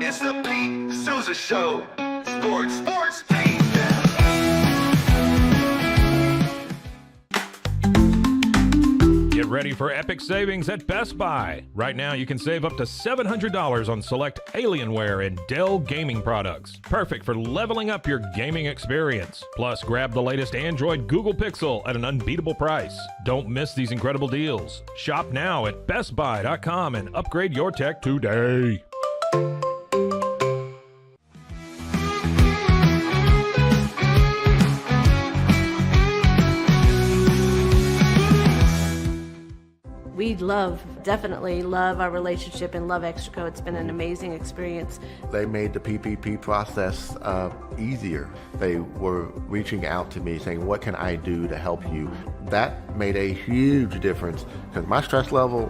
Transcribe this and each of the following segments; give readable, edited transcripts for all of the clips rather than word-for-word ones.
It's the Pete Sousa Show. Sports, team. Get ready for epic savings at Best Buy. Right now, you can save up to $700 on select Alienware and Dell gaming products. Perfect for leveling up your gaming experience. Plus, grab the latest Android Google Pixel at an unbeatable price. Don't miss these incredible deals. Shop now at bestbuy.com and upgrade your tech today. We definitely love our relationship and love Extraco. It's been an amazing experience. They made the PPP process easier. They were reaching out to me saying, what can I do to help you? That made a huge difference because my stress level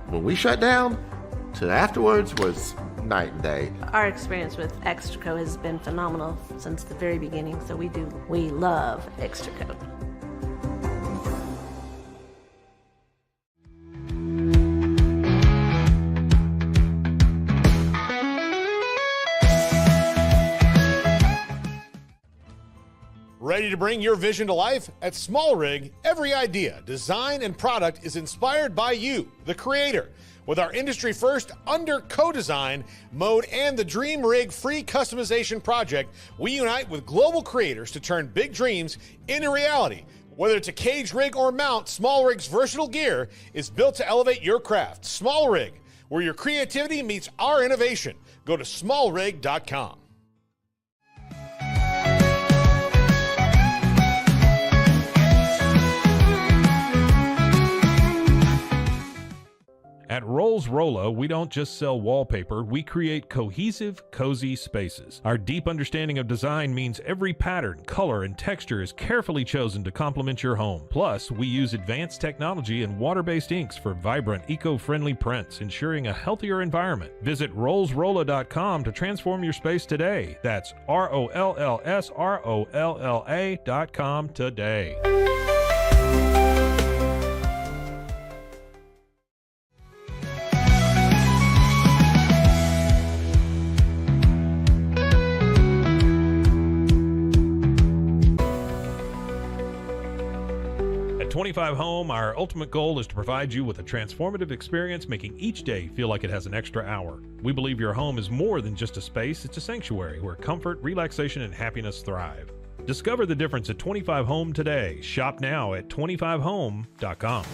when we shut down to afterwards was night and day. Our experience with Extraco has been phenomenal since the very beginning, so we love Extraco. Ready to bring your vision to life? At Small Rig, every idea, design, and product is inspired by you, the creator. With our industry-first under co-design mode and the Dream Rig free customization project, we unite with global creators to turn big dreams into reality. Whether it's a cage rig or mount, Small Rig's versatile gear is built to elevate your craft. Small Rig, where your creativity meets our innovation. Go to smallrig.com. At Rolls Rolla, we don't just sell wallpaper, we create cohesive, cozy spaces. Our deep understanding of design means every pattern, color, and texture is carefully chosen to complement your home. Plus, we use advanced technology and water-based inks for vibrant, eco-friendly prints, ensuring a healthier environment. Visit rollsrolla.com to transform your space today. That's ROLLSROLLA.com today. At 25 Home, our ultimate goal is to provide you with a transformative experience, making each day feel like it has an extra hour. We believe your home is more than just a space, it's a sanctuary where comfort, relaxation, and happiness thrive. Discover the difference at 25 Home today. Shop now at 25home.com.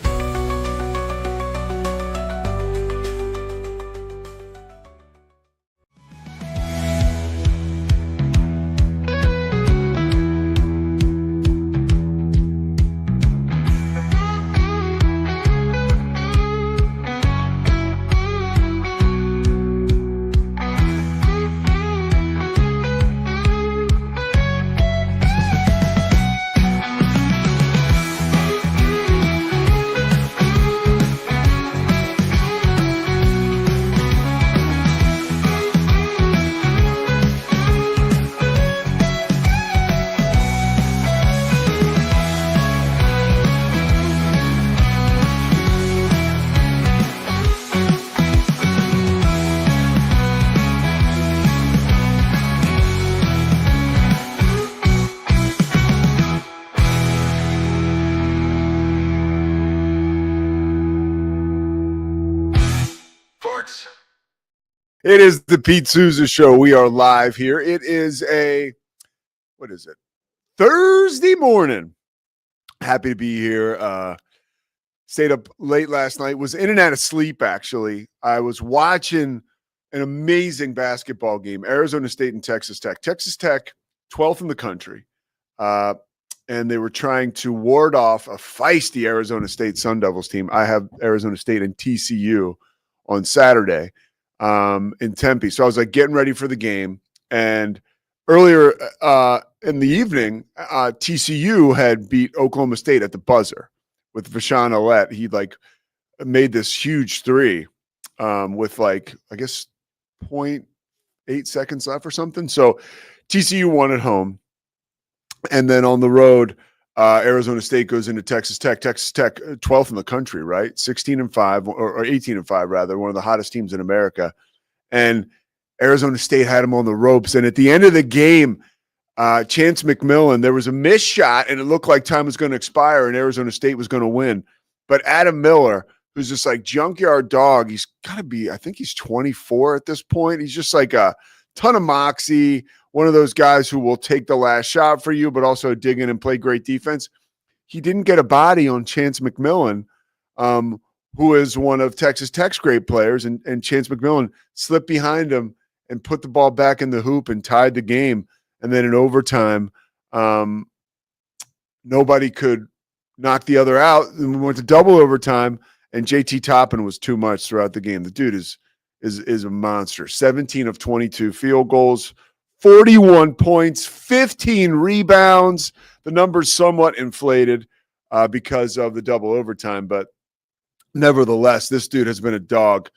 It is the Pete Sousa Show. We are live here. It is Thursday morning. Happy to be here. Stayed up late last night. Was in and out of sleep, actually. I was watching an amazing basketball game, Arizona State and Texas Tech. Texas Tech, 12th in the country. And they were trying to ward off a feisty Arizona State Sun Devils team. I have Arizona State and TCU on Saturday. In Tempe. So I was like getting ready for the game. And earlier in the evening, TCU had beat Oklahoma State at the buzzer with Vashawn Allett. He made this huge three with I guess 0.8 seconds left or something. So TCU won at home. And then on the road, Arizona State goes into Texas Tech. Texas Tech, 12th in the country, right? 16-5 or 18-5 rather, one of the hottest teams in America. And Arizona State had him on the ropes. And at the end of the game, Chance McMillan, there was a missed shot, and it looked like time was going to expire and Arizona State was going to win. But Adam Miller, who's just like junkyard dog, he's got to be, I think he's 24 at this point. He's just like a ton of moxie, one of those guys who will take the last shot for you, but also dig in and play great defense. He didn't get a body on Chance McMillan, who is one of Texas Tech's great players, and Chance McMillan slipped behind him and put the ball back in the hoop and tied the game. And then in overtime, nobody could knock the other out. And we went to double overtime, and JT Toppin was too much throughout the game. The dude is a monster. 17 of 22 field goals, 41 points, 15 rebounds. The number's somewhat inflated because of the double overtime, but nevertheless, this dude has been a dog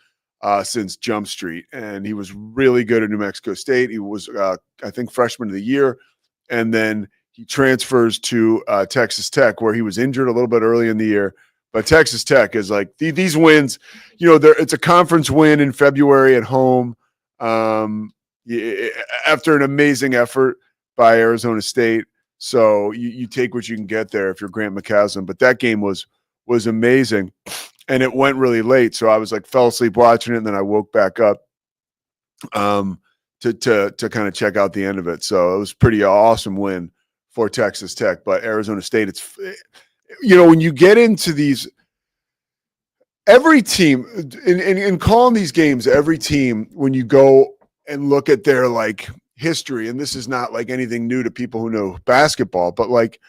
since Jump Street, and he was really good at New Mexico State. He was, I think, freshman of the year, and then he transfers to Texas Tech, where he was injured a little bit early in the year. But Texas Tech is like these wins. It's a conference win in February at home after an amazing effort by Arizona State. So you take what you can get there if you're Grant McCaslin. But that game was amazing. And it went really late, so I was like fell asleep watching it, and then I woke back up to kind of check out the end of it. So it was pretty awesome win for Texas Tech. But Arizona State, it's when you get into these, every team in calling these games, every team, when you go and look at their like history, and this is not like anything new to people who know basketball, but like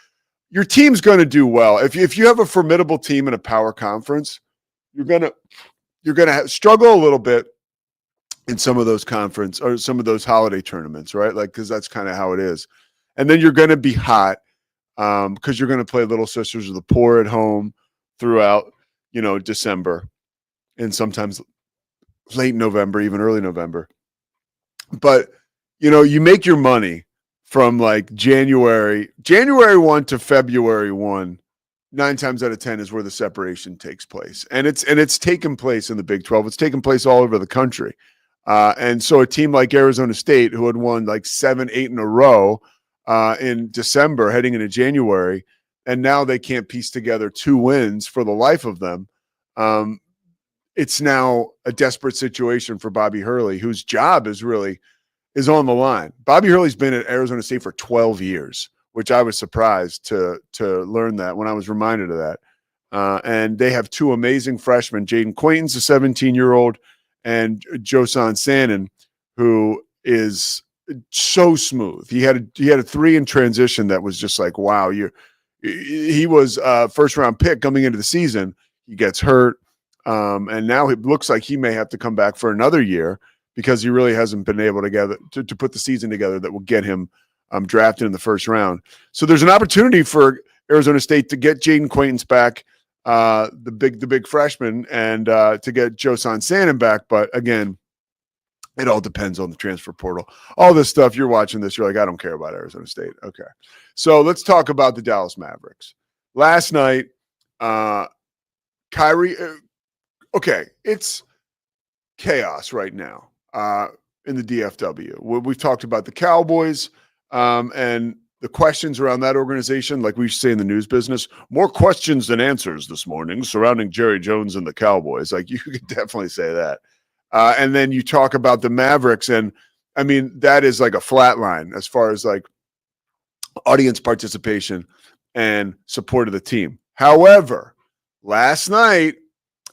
your team's going to do well if you have a formidable team in a power conference. You're gonna struggle a little bit in some of those conference or some of those holiday tournaments, right? Like, because that's kind of how it is. And then you're going to be hot because you're going to play Little Sisters of the Poor at home throughout, December and sometimes late November, even early November. But you make your money from like January 1 to February 1. 9 times out of 10 is where the separation takes place. And it's taken place in the Big 12. It's taken place all over the country. And so a team like Arizona State, who had won like 7, 8 in a row in December heading into January, and now they can't piece together 2 wins for the life of them. It's now a desperate situation for Bobby Hurley, whose job is on the line. Bobby Hurley's been at Arizona State for 12 years. Which I was surprised to learn that when I was reminded of that. And they have 2 amazing freshmen, Jaden Quaintance, a 17-year-old, and Josan Sannon, who is so smooth. He had a 3 in transition that was just like, wow. He was a first-round pick coming into the season. He gets hurt, and now it looks like he may have to come back for another year because he really hasn't been able to put the season together that will get him drafted in the first round. So there's an opportunity for Arizona State to get Jaden Quaintance back, the big freshman, and to get Josan Sannon back. But again, it all depends on the transfer portal. All this stuff, you're watching this, you're like, I don't care about Arizona State. Okay. So let's talk about the Dallas Mavericks. Last night, Kyrie, okay, it's chaos right now in the DFW. We've talked about the Cowboys. And the questions around that organization, like we say in the news business, more questions than answers this morning surrounding Jerry Jones and the Cowboys. Like you could definitely say that. And then you talk about the Mavericks, and I mean, that is like a flat line as far as like audience participation and support of the team. However, last night,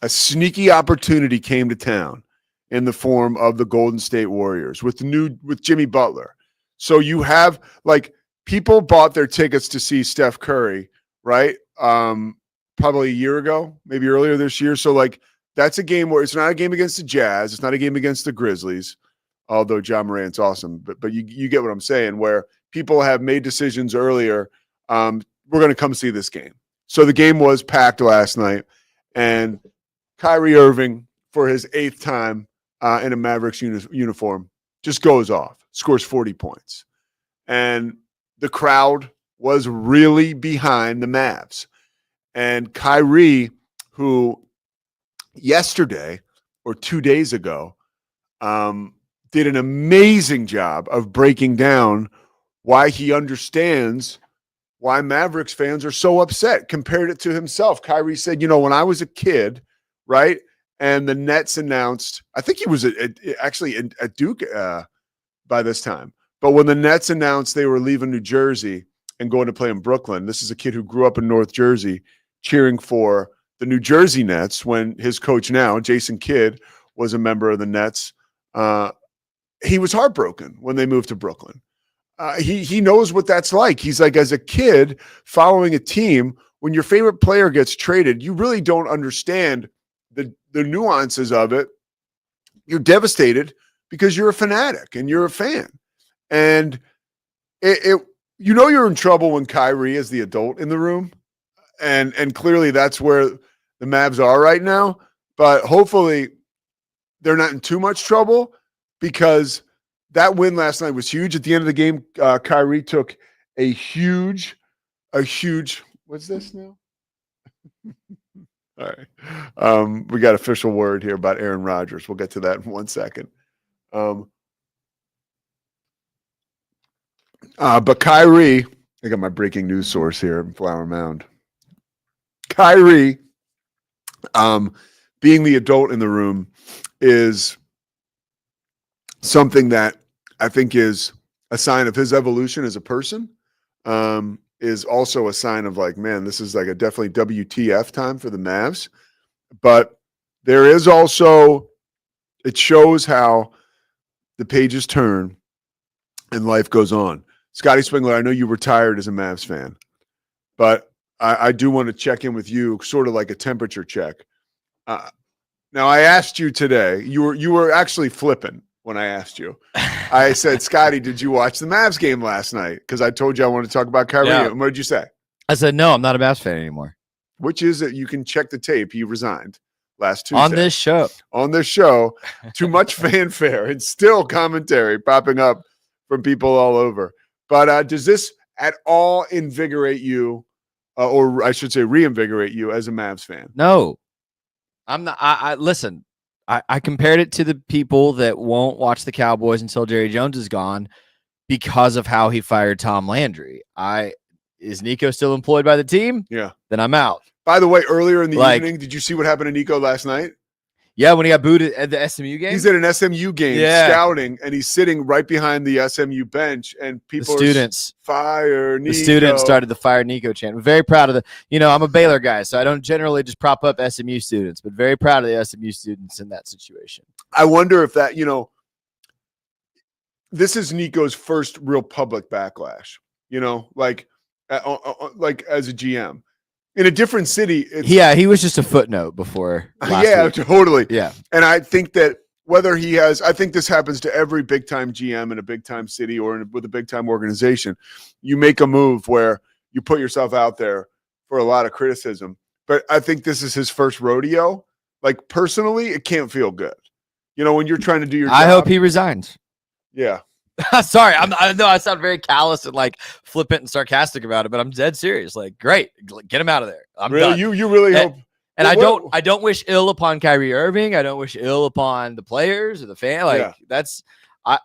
a sneaky opportunity came to town in the form of the Golden State Warriors with Jimmy Butler. So you have like people bought their tickets to see Steph Curry, right? Probably a year ago, maybe earlier this year. So like that's a game where it's not a game against the Jazz. It's not a game against the Grizzlies, although John Morant's awesome. But you get what I'm saying, where people have made decisions earlier. We're going to come see this game. So the game was packed last night, and Kyrie Irving, for his 8th time in a Mavericks uniform, just goes off. Scores 40 points. And the crowd was really behind the Mavs. And Kyrie, who yesterday or 2 days ago did an amazing job of breaking down why he understands why Mavericks fans are so upset, compared it to himself. Kyrie said, when I was a kid, right, and the Nets announced, I think he was actually at Duke by this time, but when the Nets announced they were leaving New Jersey and going to play in Brooklyn, this is a kid who grew up in North Jersey, cheering for the New Jersey Nets when his coach now, Jason Kidd, was a member of the Nets. He was heartbroken when they moved to Brooklyn. He knows what that's like. He's like, as a kid following a team, when your favorite player gets traded, you really don't understand the nuances of it. You're devastated because you're a fanatic and you're a fan. And you're in trouble when Kyrie is the adult in the room. And clearly that's where the Mavs are right now. But hopefully they're not in too much trouble, because that win last night was huge. At the end of the game, Kyrie took a huge, what's this now? All right. We got official word here about Aaron Rodgers. We'll get to that in 1 second. But Kyrie, I got my breaking news source here in Flower Mound. Kyrie, being the adult in the room is something that I think is a sign of his evolution as a person, is also a sign of like, man, this is like a definitely WTF time for the Mavs. But there is also, it shows how the pages turn and life goes on. Scotty Spengler, I know you retired as a Mavs fan, but I do want to check in with you, sort of like a temperature check. Now, I asked you today, you were actually flipping when I asked you. I said, Scotty, did you watch the Mavs game last night? Because I told you I wanted to talk about Kyrie. Yeah. What did you say? I said, no, I'm not a Mavs fan anymore. Which is that you can check the tape. He resigned last Tuesday. On this show. On this show. Too much fanfare and still commentary popping up from people all over. But does this at all invigorate you, or I should say reinvigorate you as a Mavs fan? No. I'm not. I listen, I compared it to the people that won't watch the Cowboys until Jerry Jones is gone because of how he fired Tom Landry. Is Nico still employed by the team? Yeah. Then I'm out. By the way, earlier in the evening, did you see what happened to Nico last night? Yeah, when he got booted at the SMU game. He's at an SMU game scouting, and he's sitting right behind the SMU bench, and people fire Nico. The students started the fire Nico chant. I'm very proud of I'm a Baylor guy, so I don't generally just prop up SMU students, but very proud of the SMU students in that situation. I wonder if that, this is Nico's first real public backlash, like as a GM. In a different city. He was just a footnote before last week. Totally. Yeah. And I think that I think this happens to every big-time GM in a big-time city or with a big-time organization. You make a move where you put yourself out there for a lot of criticism. But I think this is his first rodeo. Like, personally, it can't feel good. When you're trying to do your job. I hope he resigns. Yeah. Sorry, I know I sound very callous and like flippant and sarcastic about it, but I'm dead serious. Like, great, get him out of there. I'm really done. You really hope. And I don't wish ill upon Kyrie Irving. I don't wish ill upon the players or the fan. Like that's,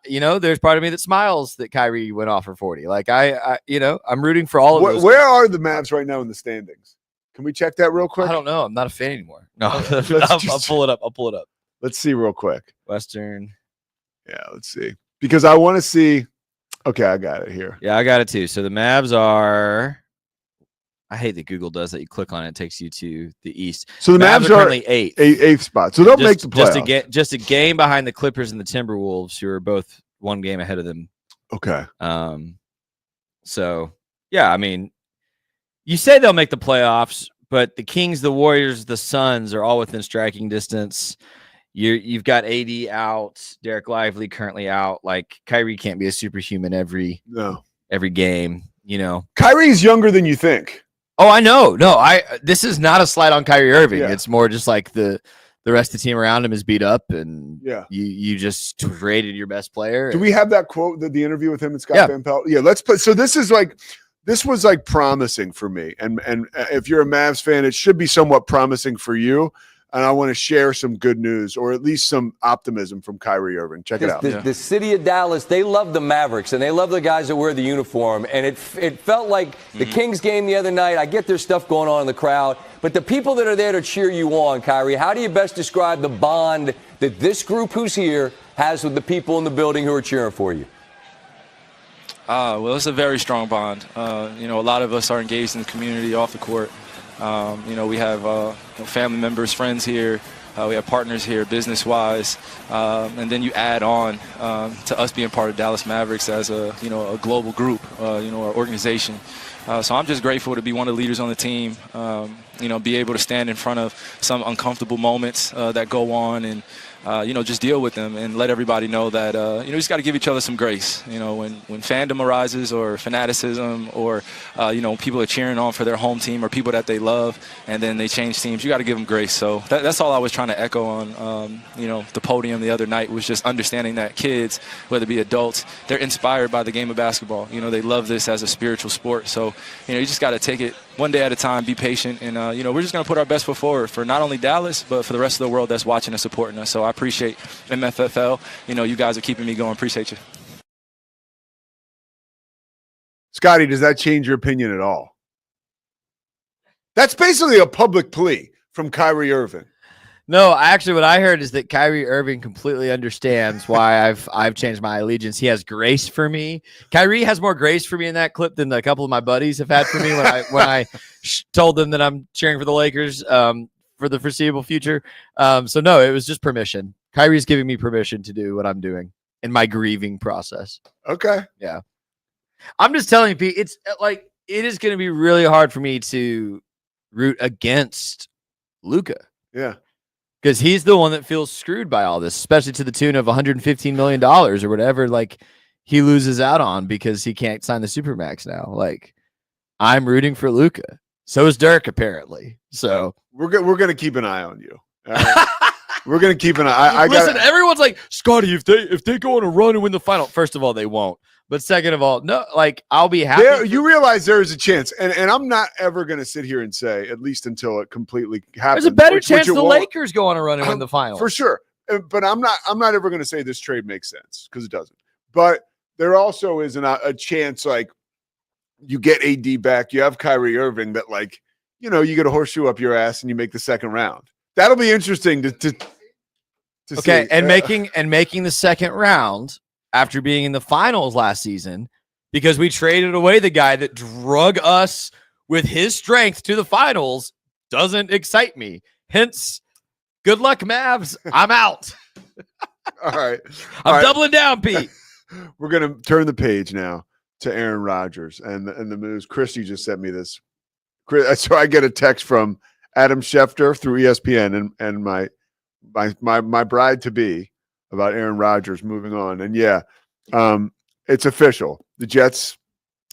there's part of me that smiles that Kyrie went off for 40. Like I'm rooting for all of those. Where are the Mavs right now in the standings? Can we check that real quick? I don't know. I'm not a fan anymore. No, I'll pull it up. Let's see real quick. Western. Yeah, let's see. Because I want to see. Okay, I got it here. Yeah, I got it too. So the Mavs are. I hate that Google does that. You click on it, it takes you to the East. So the Mavs are currently eighth spot. So they'll make the playoffs. Just a game behind the Clippers and the Timberwolves, who are both one game ahead of them. Okay. So yeah, I mean, you say they'll make the playoffs, but the Kings, the Warriors, the Suns are all within striking distance. You've got AD out, Derek Lively currently out. Like, Kyrie can't be a superhuman every game. Kyrie's younger than you think. Oh, I know. No, this is not a slight on Kyrie Irving. Yeah. It's more just like the rest of the team around him is beat up, and you just traded your best player. Do we have that quote, the interview with him and Scott Van Pelt? Yeah, let's put. So this was like promising for me, and if you're a Mavs fan, it should be somewhat promising for you, and I want to share some good news or at least some optimism from Kyrie Irving. Check it out. The city of Dallas, they love the Mavericks, and they love the guys that wear the uniform. And it felt like the Kings game the other night. I get there's stuff going on in the crowd, but the people that are there to cheer you on, Kyrie, how do you best describe the bond that this group who's here has with the people in the building who are cheering for you? Well, it's a very strong bond. A lot of us are engaged in the community off the court. We have family members, friends here. We have partners here business-wise. And then you add on to us being part of Dallas Mavericks as a global group, our organization. So I'm just grateful to be one of the leaders on the team, be able to stand in front of some uncomfortable moments that go on and, just deal with them and let everybody know that, you just got to give each other some grace. When fandom arises or fanaticism or, people are cheering on for their home team or people that they love and then they change teams, you got to give them grace. So that's all I was trying to echo on, the podium the other night was just understanding that kids, whether it be adults, they're inspired by the game of basketball. They love this as a spiritual sport. So, you just got to take it one day at a time, be patient, and, we're just going to put our best foot forward for not only Dallas, but for the rest of the world that's watching and supporting us. So I appreciate MFFL. You guys are keeping me going. Appreciate you. Scotty, does that change your opinion at all? That's basically a public plea from Kyrie Irving. No, actually, what I heard is that Kyrie Irving completely understands why I've changed my allegiance. He has grace for me. Kyrie has more grace for me in that clip than a couple of my buddies have had for me when I told them that I'm cheering for the Lakers for the foreseeable future. So no, it was just permission. Kyrie's giving me permission to do what I'm doing in my grieving process. Okay. Yeah. I'm just telling you, Pete, it's like it is going to be really hard for me to root against Luka. Yeah. Because he's the one that feels screwed by all this, especially to the tune of $115 million or whatever. Like he loses out on because he can't sign the Supermax now. Like I'm rooting for Luka. So is Dirk apparently. So we're gonna keep an eye on you. All right? We're gonna keep an eye. Listen, everyone's like, Scotty, if they go on a run and win the final, first of all, they won't. But second of all, no, like I'll be happy. You realize there is a chance, and I'm not ever going to sit here and say, at least until it completely happens. There's a better chance the Lakers go on a run and win the final for sure. But I'm not ever going to say this trade makes sense because it doesn't. But there also is a chance, like you get AD back, you have Kyrie Irving, that like you get a horseshoe up your ass and you make the second round. That'll be interesting to okay, see. And making the second round after being in the finals last season because we traded away the guy that drug us with his strength to the finals doesn't excite me. Hence, good luck, Mavs. I'm out. All right. I'm doubling down, Pete. We're going to turn the page now to Aaron Rodgers and the moves. Christy just sent me this. So I get a text from Adam Schefter through ESPN and my bride-to-be about Aaron Rodgers moving on. And yeah, it's official. The Jets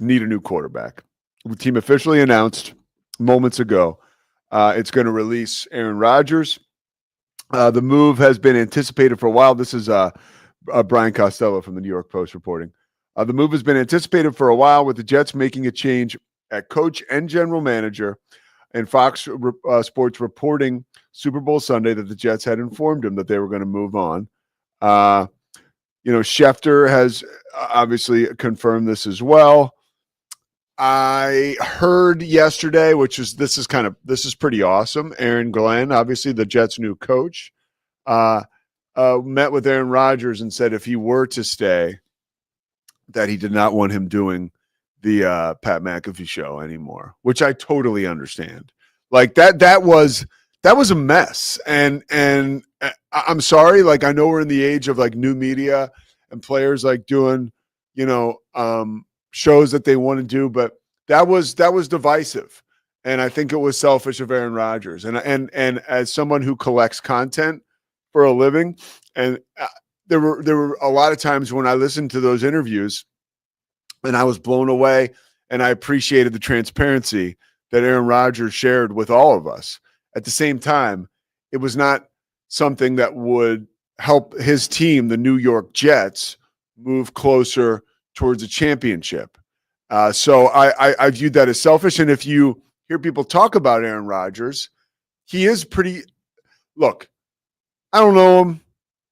need a new quarterback. The team officially announced moments ago it's going to release Aaron Rodgers. The move has been anticipated for a while. This is Brian Costello from the New York Post reporting. The move has been anticipated for a while, with the Jets making a change at coach and general manager, and Fox Sports reporting Super Bowl Sunday that the Jets had informed him that they were going to move on. Schefter has obviously confirmed this as well. I heard yesterday, this is pretty awesome. Aaron Glenn, obviously the Jets' new coach, met with Aaron Rodgers and said if he were to stay, that he did not want him doing the Pat McAfee show anymore, which I totally understand. Like that was a mess. And I'm sorry, like I know we're in the age of like new media and players like doing, shows that they want to do, but that was divisive. And I think it was selfish of Aaron Rodgers. And as someone who collects content for a living, and there were a lot of times when I listened to those interviews and I was blown away, and I appreciated the transparency that Aaron Rodgers shared with all of us. At the same time, it was not something that would help his team, the New York Jets, move closer towards a championship. So I viewed that as selfish. And if you hear people talk about Aaron Rodgers, he is pretty look, I don't know him.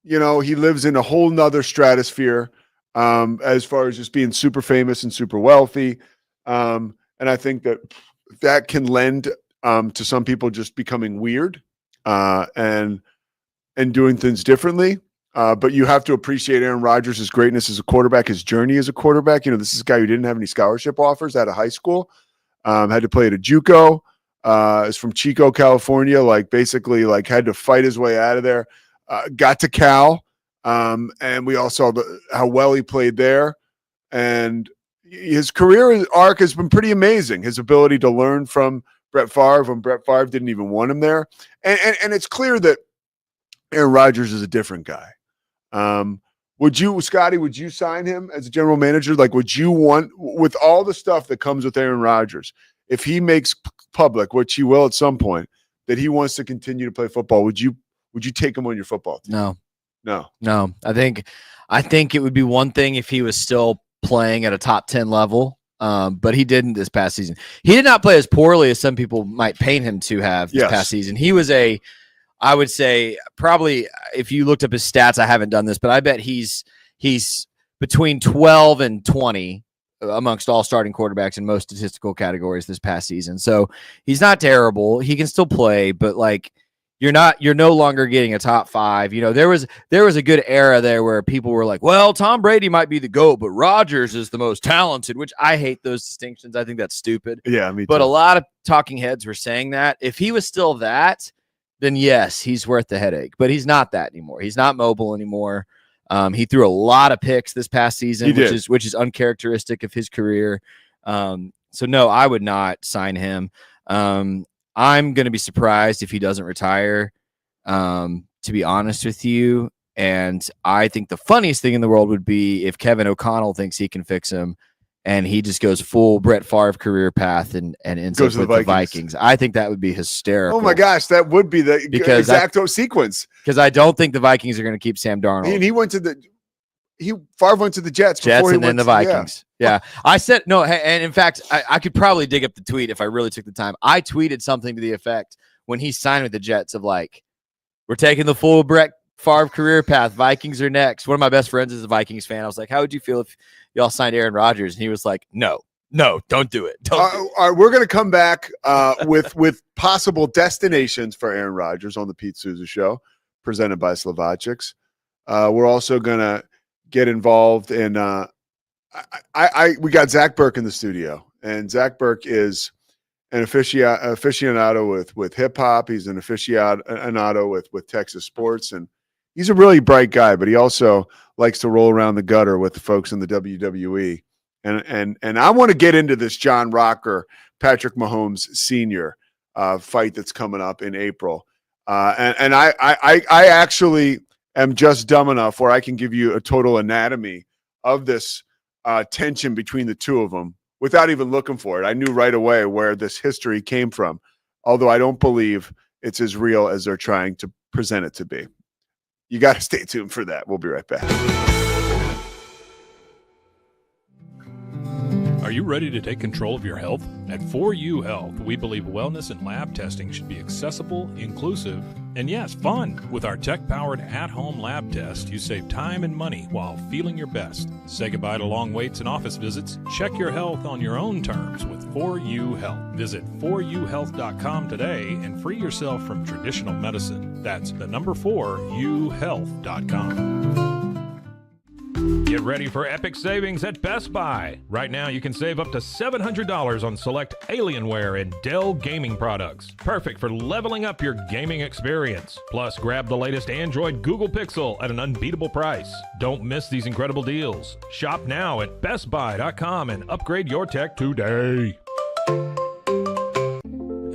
You know, he lives in a whole nother stratosphere as far as just being super famous and super wealthy. And I think that can lend to some people just becoming weird and doing things differently. But you have to appreciate Aaron Rodgers' greatness as a quarterback, his journey as a quarterback. You know, this is a guy who didn't have any scholarship offers out of high school, had to play at a JUCO, is from Chico, California, like basically like had to fight his way out of there, got to Cal. And we all saw how well he played there. And his career arc has been pretty amazing. His ability to learn from Brett Favre when Brett Favre didn't even want him there. And it's clear that Aaron Rodgers is a different guy. Would you sign him as a general manager? Like, would you want, with all the stuff that comes with Aaron Rodgers, if he makes public, which he will at some point, that he wants to continue to play football, would you take him on your football team? No. I think it would be one thing if he was still playing at a top 10 level. But he didn't this past season. He did not play as poorly as some people might paint him to have this past season. He was I would say probably, if you looked up his stats, I haven't done this, but I bet he's between 12 and 20 amongst all starting quarterbacks in most statistical categories this past season. So he's not terrible. He can still play, but like you're no longer getting a top 5. You know, there was a good era there where people were like, well, Tom Brady might be the GOAT, but Rodgers is the most talented, which I hate those distinctions. I think that's stupid. Yeah, me too. But a lot of talking heads were saying that. If he was still that, then yes, he's worth the headache. But he's not that anymore. He's not mobile anymore. He threw a lot of picks this past season, which is uncharacteristic of his career. So no, I would not sign him. I'm going to be surprised if he doesn't retire, to be honest with you. And I think the funniest thing in the world would be if Kevin O'Connell thinks he can fix him and he just goes full Brett Favre career path and ends up with the Vikings. I think that would be hysterical. Oh my gosh, that would be the exacto sequence. Because I don't think the Vikings are going to keep Sam Darnold. And Favre went to the Jets and then the Vikings. Yeah. I said no, and in fact, I could probably dig up the tweet if I really took the time. I tweeted something to the effect when he signed with the Jets of like, we're taking the full Brett Favre career path. Vikings are next. One of my best friends is a Vikings fan. I was like, how would you feel if y'all signed Aaron Rodgers? And he was like, no, don't do it. All right, we're going to come back with possible destinations for Aaron Rodgers on the Pete Sousa Show, presented by Slovaceks. We're also going to get involved in we got Zach Burke in the studio, and Zach Burke is an aficionado with hip hop. He's an aficionado with Texas sports, and he's a really bright guy, but he also likes to roll around the gutter with the folks in the WWE. And I want to get into this John Rocker, Patrick Mahomes Sr. Fight that's coming up in April. And I actually am just dumb enough where I can give you a total anatomy of this tension between the two of them without even looking for it. I knew right away where this history came from, although I don't believe it's as real as they're trying to present it to be. You got to stay tuned for that. We'll be right back. Are you ready to take control of your health? At 4U Health, we believe wellness and lab testing should be accessible, inclusive, and yes, fun. With our tech-powered at-home lab test, you save time and money while feeling your best. Say goodbye to long waits and office visits. Check your health on your own terms with 4U Health. Visit 4uhealth.com today and free yourself from traditional medicine. That's the number 4uhealth.com. Get ready for epic savings at Best Buy. Right now, you can save up to $700 on select Alienware and Dell gaming products. Perfect for leveling up your gaming experience. Plus, grab the latest Android Google Pixel at an unbeatable price. Don't miss these incredible deals. Shop now at bestbuy.com and upgrade your tech today.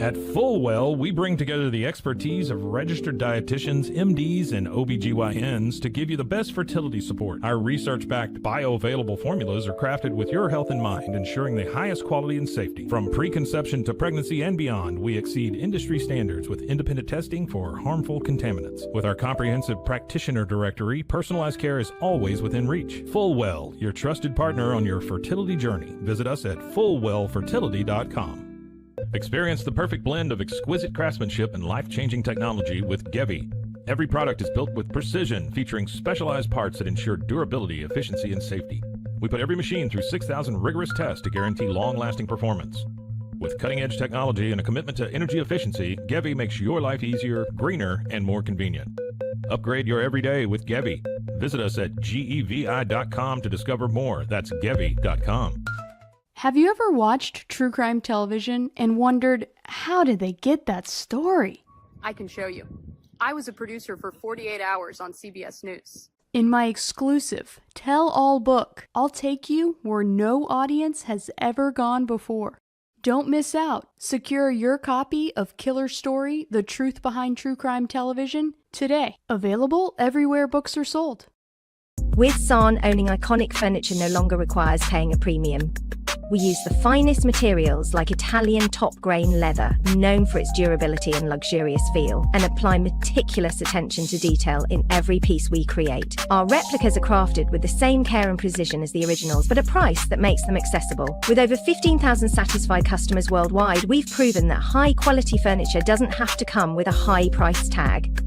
At Fullwell, we bring together the expertise of registered dietitians, MDs, and OBGYNs to give you the best fertility support. Our research-backed bioavailable formulas are crafted with your health in mind, ensuring the highest quality and safety. From preconception to pregnancy and beyond, we exceed industry standards with independent testing for harmful contaminants. With our comprehensive practitioner directory, personalized care is always within reach. Fullwell, your trusted partner on your fertility journey. Visit us at fullwellfertility.com. Experience the perfect blend of exquisite craftsmanship and life-changing technology with Gevi. Every product is built with precision, featuring specialized parts that ensure durability, efficiency, and safety. We put every machine through 6,000 rigorous tests to guarantee long-lasting performance. With cutting-edge technology and a commitment to energy efficiency, Gevi makes your life easier, greener, and more convenient. Upgrade your everyday with Gevi. Visit us at gevi.com to discover more. That's gevi.com. Have you ever watched true crime television and wondered, how did they get that story? I can show you. I was a producer for 48 Hours on CBS News. In my exclusive tell-all book, I'll take you where no audience has ever gone before. Don't miss out. Secure your copy of Killer Story: The Truth Behind True Crime Television today. Available everywhere books are sold. With San, owning iconic furniture no longer requires paying a premium. We use the finest materials like Italian top-grain leather, known for its durability and luxurious feel, and apply meticulous attention to detail in every piece we create. Our replicas are crafted with the same care and precision as the originals, but a price that makes them accessible. With over 15,000 satisfied customers worldwide, we've proven that high-quality furniture doesn't have to come with a high price tag.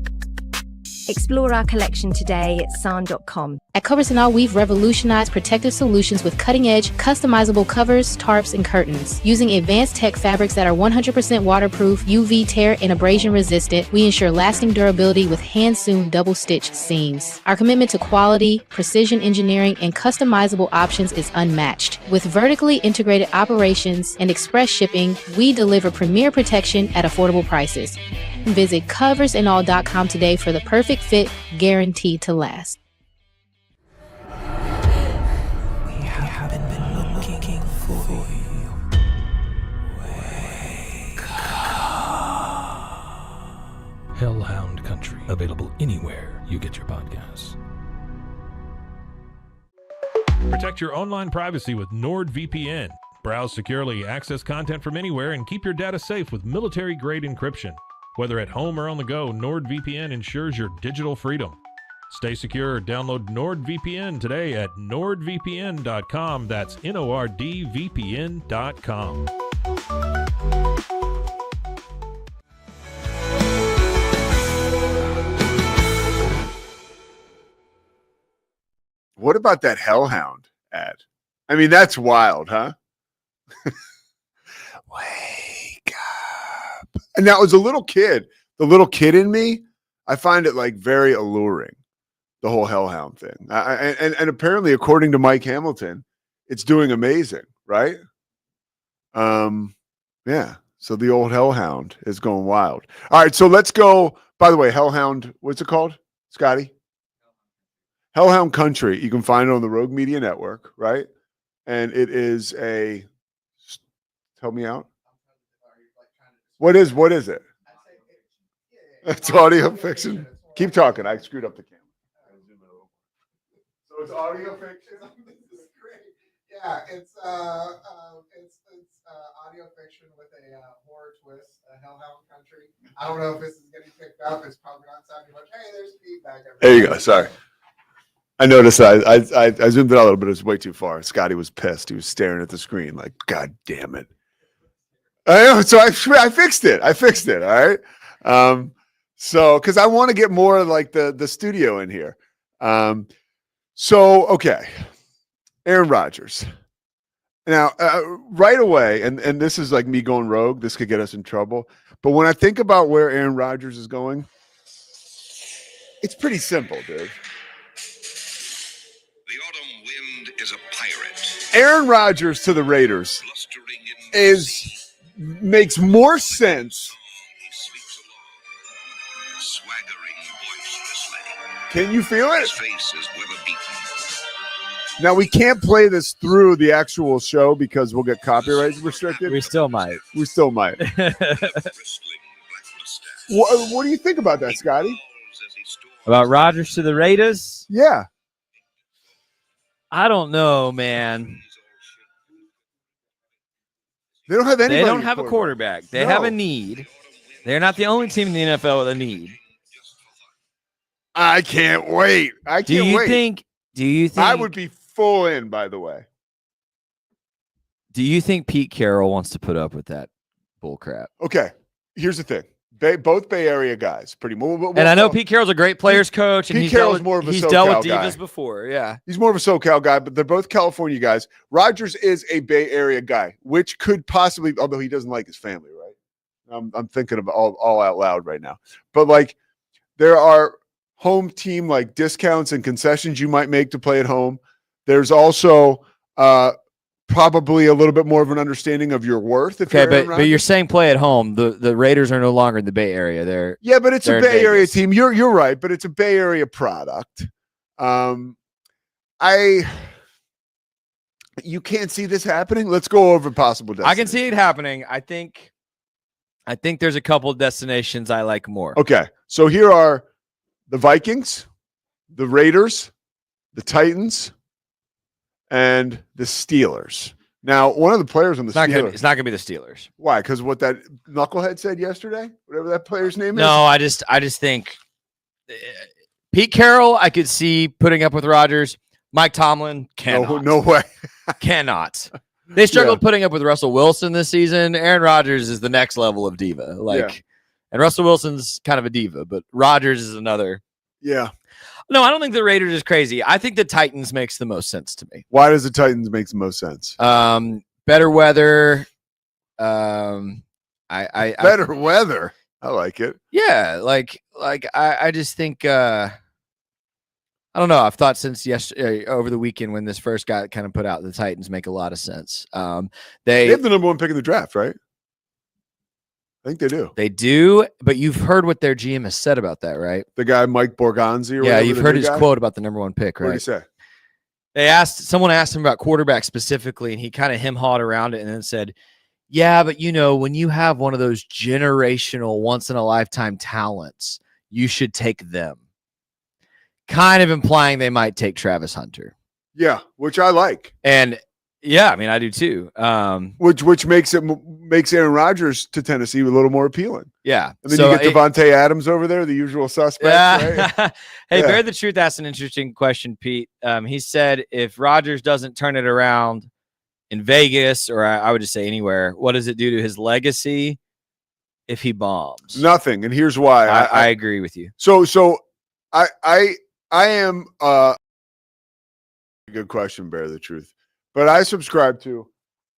Explore our collection today at san.com. At Covers & All, we've revolutionized protective solutions with cutting-edge, customizable covers, tarps, and curtains. Using advanced tech fabrics that are 100% waterproof, UV tear, and abrasion resistant, we ensure lasting durability with hand-sewn double-stitch seams. Our commitment to quality, precision engineering, and customizable options is unmatched. With vertically integrated operations and express shipping, we deliver premier protection at affordable prices. Visit coversandall.com today for the perfect fit, guaranteed to last. We have been looking for you. Wake up. Hellhound Country, available anywhere you get your podcasts. Protect your online privacy with NordVPN. Browse securely, access content from anywhere, and keep your data safe with military-grade encryption. Whether at home or on the go, NordVPN ensures your digital freedom. Stay secure. Download NordVPN today at nordvpn.com. That's NORDVPN.com. What about that Hellhound ad? I mean, that's wild, huh? Wake up. And now, as a little kid, the little kid in me, I find it like very alluring, the whole Hellhound thing. And apparently, according to Mike Hamilton, it's doing amazing, right? Yeah. So the old Hellhound is going wild. All right, so let's go. By the way, Hellhound, what's it called, Scotty? Hellhound Country. You can find it on the Rogue Media Network, right? And it is a, help me out. What is it? It's audio fiction. Keep talking. I screwed up the camera. So it's audio fiction. This is great. Yeah, it's audio fiction with a horror twist, Hellhound Country. I don't know if this is getting picked up. It's probably not sounding much. Hey, there's feedback. There you go. Sorry. I noticed I zoomed it out a little bit. It was way too far. Scotty was pissed. He was staring at the screen like, God damn it. I know. So I fixed it. All right. So because I want to get more like the studio in here. So okay. Aaron Rodgers. Now, right away, and this is like me going rogue. This could get us in trouble. But when I think about where Aaron Rodgers is going, it's pretty simple, dude. The autumn wind is a pirate. Aaron Rodgers to the Raiders makes more sense. Can you feel it? His face is weather beaten. Now we can't play this through the actual show because we'll get copyright restricted. We still might. What do you think about that, Scotty? About Rodgers to the Raiders? Yeah. I don't know, man. They don't have anybody. They don't have a quarterback. They have a need. They're not the only team in the NFL with a need. I can't wait. Do you think I would be full in, by the way? Do you think Pete Carroll wants to put up with that bull crap. Okay, here's the thing. Both Bay Area guys, pretty much. And I know Pete Carroll's a great players coach, and Pete Carroll's more of a he's dealt with SoCal guy. divas before. Yeah, he's more of a SoCal guy, but they're both California guys. Rodgers is a Bay Area guy, which could possibly, although he doesn't like his family, right? I'm thinking of all out loud right now. But like, there are home team like discounts and concessions you might make to play at home. There's also probably a little bit more of an understanding of your worth. But you're saying play at home. The Raiders are no longer in the Bay Area. But it's a Bay Area team. You're right, but it's a Bay Area product. You can't see this happening. Let's go over possible destinations. I can see it happening. I think there's a couple destinations I like more. Okay, so here are the Vikings, the Raiders, the Titans, and the Steelers. Now, one of the players on the Steelers. It's not going to be the Steelers. Why? Because what that knucklehead said yesterday? Whatever that player's name is? No, I just think Pete Carroll, I could see putting up with Rodgers. Mike Tomlin cannot. No way. Cannot. They struggled putting up with Russell Wilson this season. Aaron Rodgers is the next level of diva. And Russell Wilson's kind of a diva, but Rodgers is another. Yeah. No, I don't think the Raiders is crazy. I think the Titans makes the most sense to me. Why does the Titans make the most sense? Better weather. Better weather. I like it. Yeah, I just think I don't know. I've thought since yesterday over the weekend when this first got kind of put out, the Titans make a lot of sense. They have the number one pick in the draft, right? I think they do. They do, but you've heard what their GM has said about that, right? The guy Mike Borgonzi. Or yeah, you've heard his quote about the number one pick, right? What did he say? Someone asked him about quarterback specifically, and he kind of hem-hawed around it and then said, yeah, but when you have one of those generational, once-in-a-lifetime talents, you should take them. Kind of implying they might take Travis Hunter. Yeah, which I like. And yeah, I mean, I do too. Which makes Aaron Rodgers to Tennessee a little more appealing. Yeah. And then you get Devontae Adams over there, the usual suspect. Right? Hey, Bear the Truth asked an interesting question, Pete. He said, if Rodgers doesn't turn it around in Vegas, or I would just say anywhere, what does it do to his legacy if he bombs? Nothing. And here's why. I agree with you. So I am good question, Bear the Truth. But I subscribe to,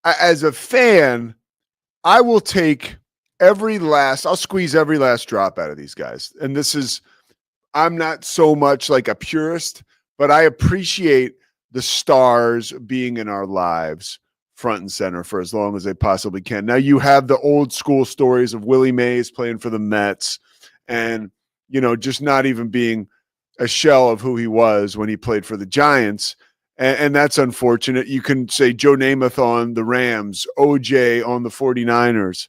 as a fan, I will take I'll squeeze every last drop out of these guys. And I'm not so much like a purist, but I appreciate the stars being in our lives front and center for as long as they possibly can. Now you have the old school stories of Willie Mays playing for the Mets and, just not even being a shell of who he was when he played for the Giants. And that's unfortunate. You can say Joe Namath on the Rams, OJ on the 49ers.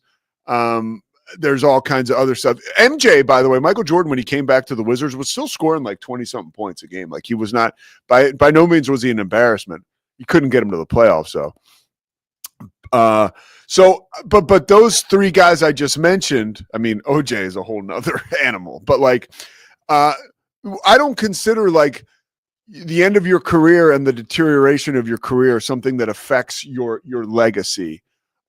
There's all kinds of other stuff. MJ, by the way, Michael Jordan, when he came back to the Wizards, was still scoring like 20-something points a game. Like he was not, by no means was he an embarrassment. You couldn't get him to the playoffs, but those three guys I just mentioned, I mean, OJ is a whole nother animal. But I don't consider the end of your career and the deterioration of your career something that affects your legacy.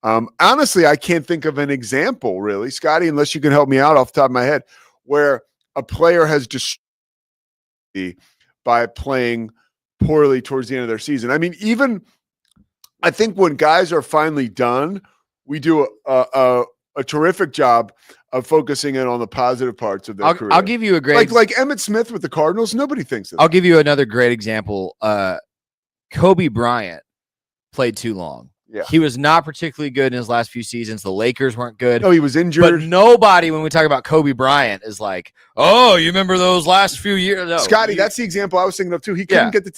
Honestly, I can't think of an example, really, Scotty, unless you can help me out off the top of my head, where a player has destroyed by playing poorly towards the end of their season. I mean, even I think when guys are finally done, we do a terrific job of focusing in on the positive parts of their career. I'll give you a great like Emmitt Smith with the Cardinals. Nobody thinks of that. I'll give you another great example. Kobe Bryant played too long. Yeah. He was not particularly good in his last few seasons. The Lakers weren't good. No, he was injured. But nobody, when we talk about Kobe Bryant, is like, oh, you remember those last few years? No, Scotty, that's the example I was thinking of too. He couldn't get him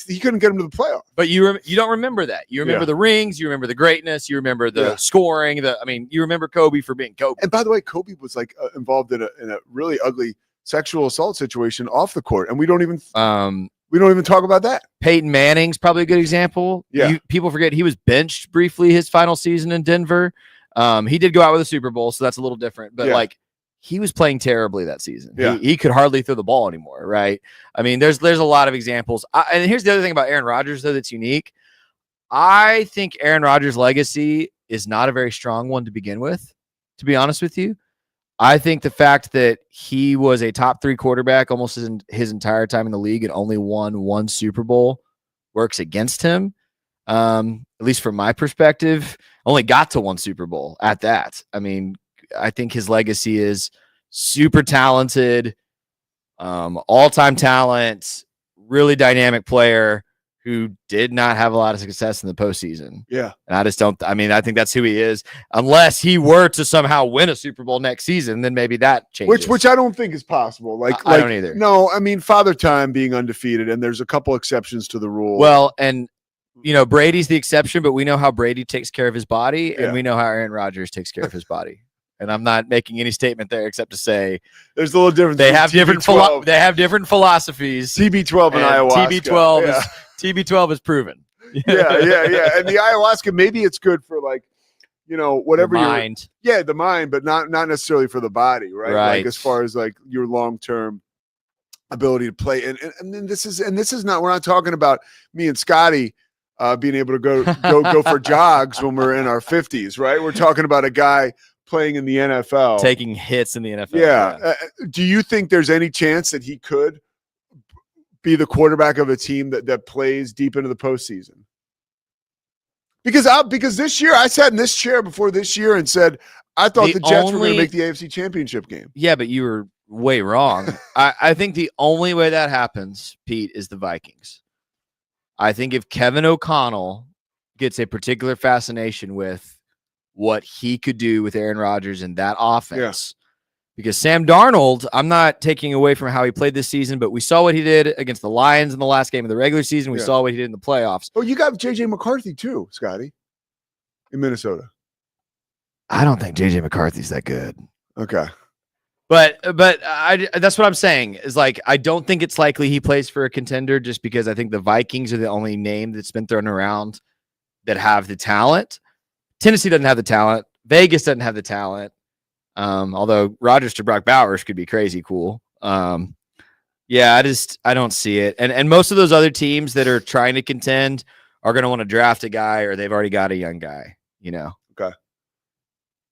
to the playoff. But you don't remember that. You remember the rings. You remember the greatness. You remember the scoring. You remember Kobe for being Kobe. And by the way, Kobe was involved in a really ugly sexual assault situation off the court, and we don't even talk about that. Peyton Manning's probably a good example. Yeah. People forget he was benched briefly his final season in Denver. He did go out with a Super Bowl, so that's a little different. But he was playing terribly that season. Yeah. He could hardly throw the ball anymore, right? I mean, there's a lot of examples. And here's the other thing about Aaron Rodgers, though, that's unique. I think Aaron Rodgers' legacy is not a very strong one to begin with. to be honest with you. I think the fact that he was a top 3 quarterback almost his entire time in the league and only won 1 Super Bowl works against him. At least from my perspective, only got to 1 Super Bowl at that. I mean, I think his legacy is super talented, all-time talent, really dynamic player who did not have a lot of success in the postseason. Yeah. And I think that's who he is. Unless he were to somehow win a Super Bowl next season, then maybe that changes. Which I don't think is possible. I don't either. No, I mean, Father Time being undefeated, and there's a couple exceptions to the rule. Well, and Brady's the exception, but we know how Brady takes care of his body, and we know how Aaron Rodgers takes care of his body. And I'm not making any statement there except to say there's a little difference. They have different philosophies. TB12 and ayahuasca. TB12 is proven. Yeah. And the ayahuasca, maybe it's good for whatever the mind. The mind, but not necessarily for the body, right? Right. Like as far as like your long-term ability to play. And this is not, we're not talking about me and Scotty being able to go for jogs when we're in our 50s, right? We're talking about a guy playing in the NFL, taking hits in the NFL. Yeah. Do you think there's any chance that he could be the quarterback of a team that plays deep into the postseason? Because this year I sat in this chair before this year and said I thought the Jets were going to make the AFC Championship game. Yeah, but you were way wrong. I think the only way that happens, Pete, is the Vikings. I think if Kevin O'Connell gets a particular fascination with what he could do with Aaron Rodgers in that offense. Because Sam Darnold, I'm not taking away from how he played this season, but we saw what he did against the Lions in the last game of the regular season. We saw what he did in the playoffs. Oh, you got J.J. McCarthy too, Scotty, in Minnesota. I don't think J.J. McCarthy's that good. Okay. But that's what I'm saying is like, I don't think it's likely he plays for a contender just because I think the Vikings are the only name that's been thrown around that have the talent. Tennessee doesn't have the talent. Vegas doesn't have the talent. Although Rodgers to Brock Bowers could be crazy cool. I don't see it. And most of those other teams that are trying to contend are going to want to draft a guy or they've already got a young guy, Okay.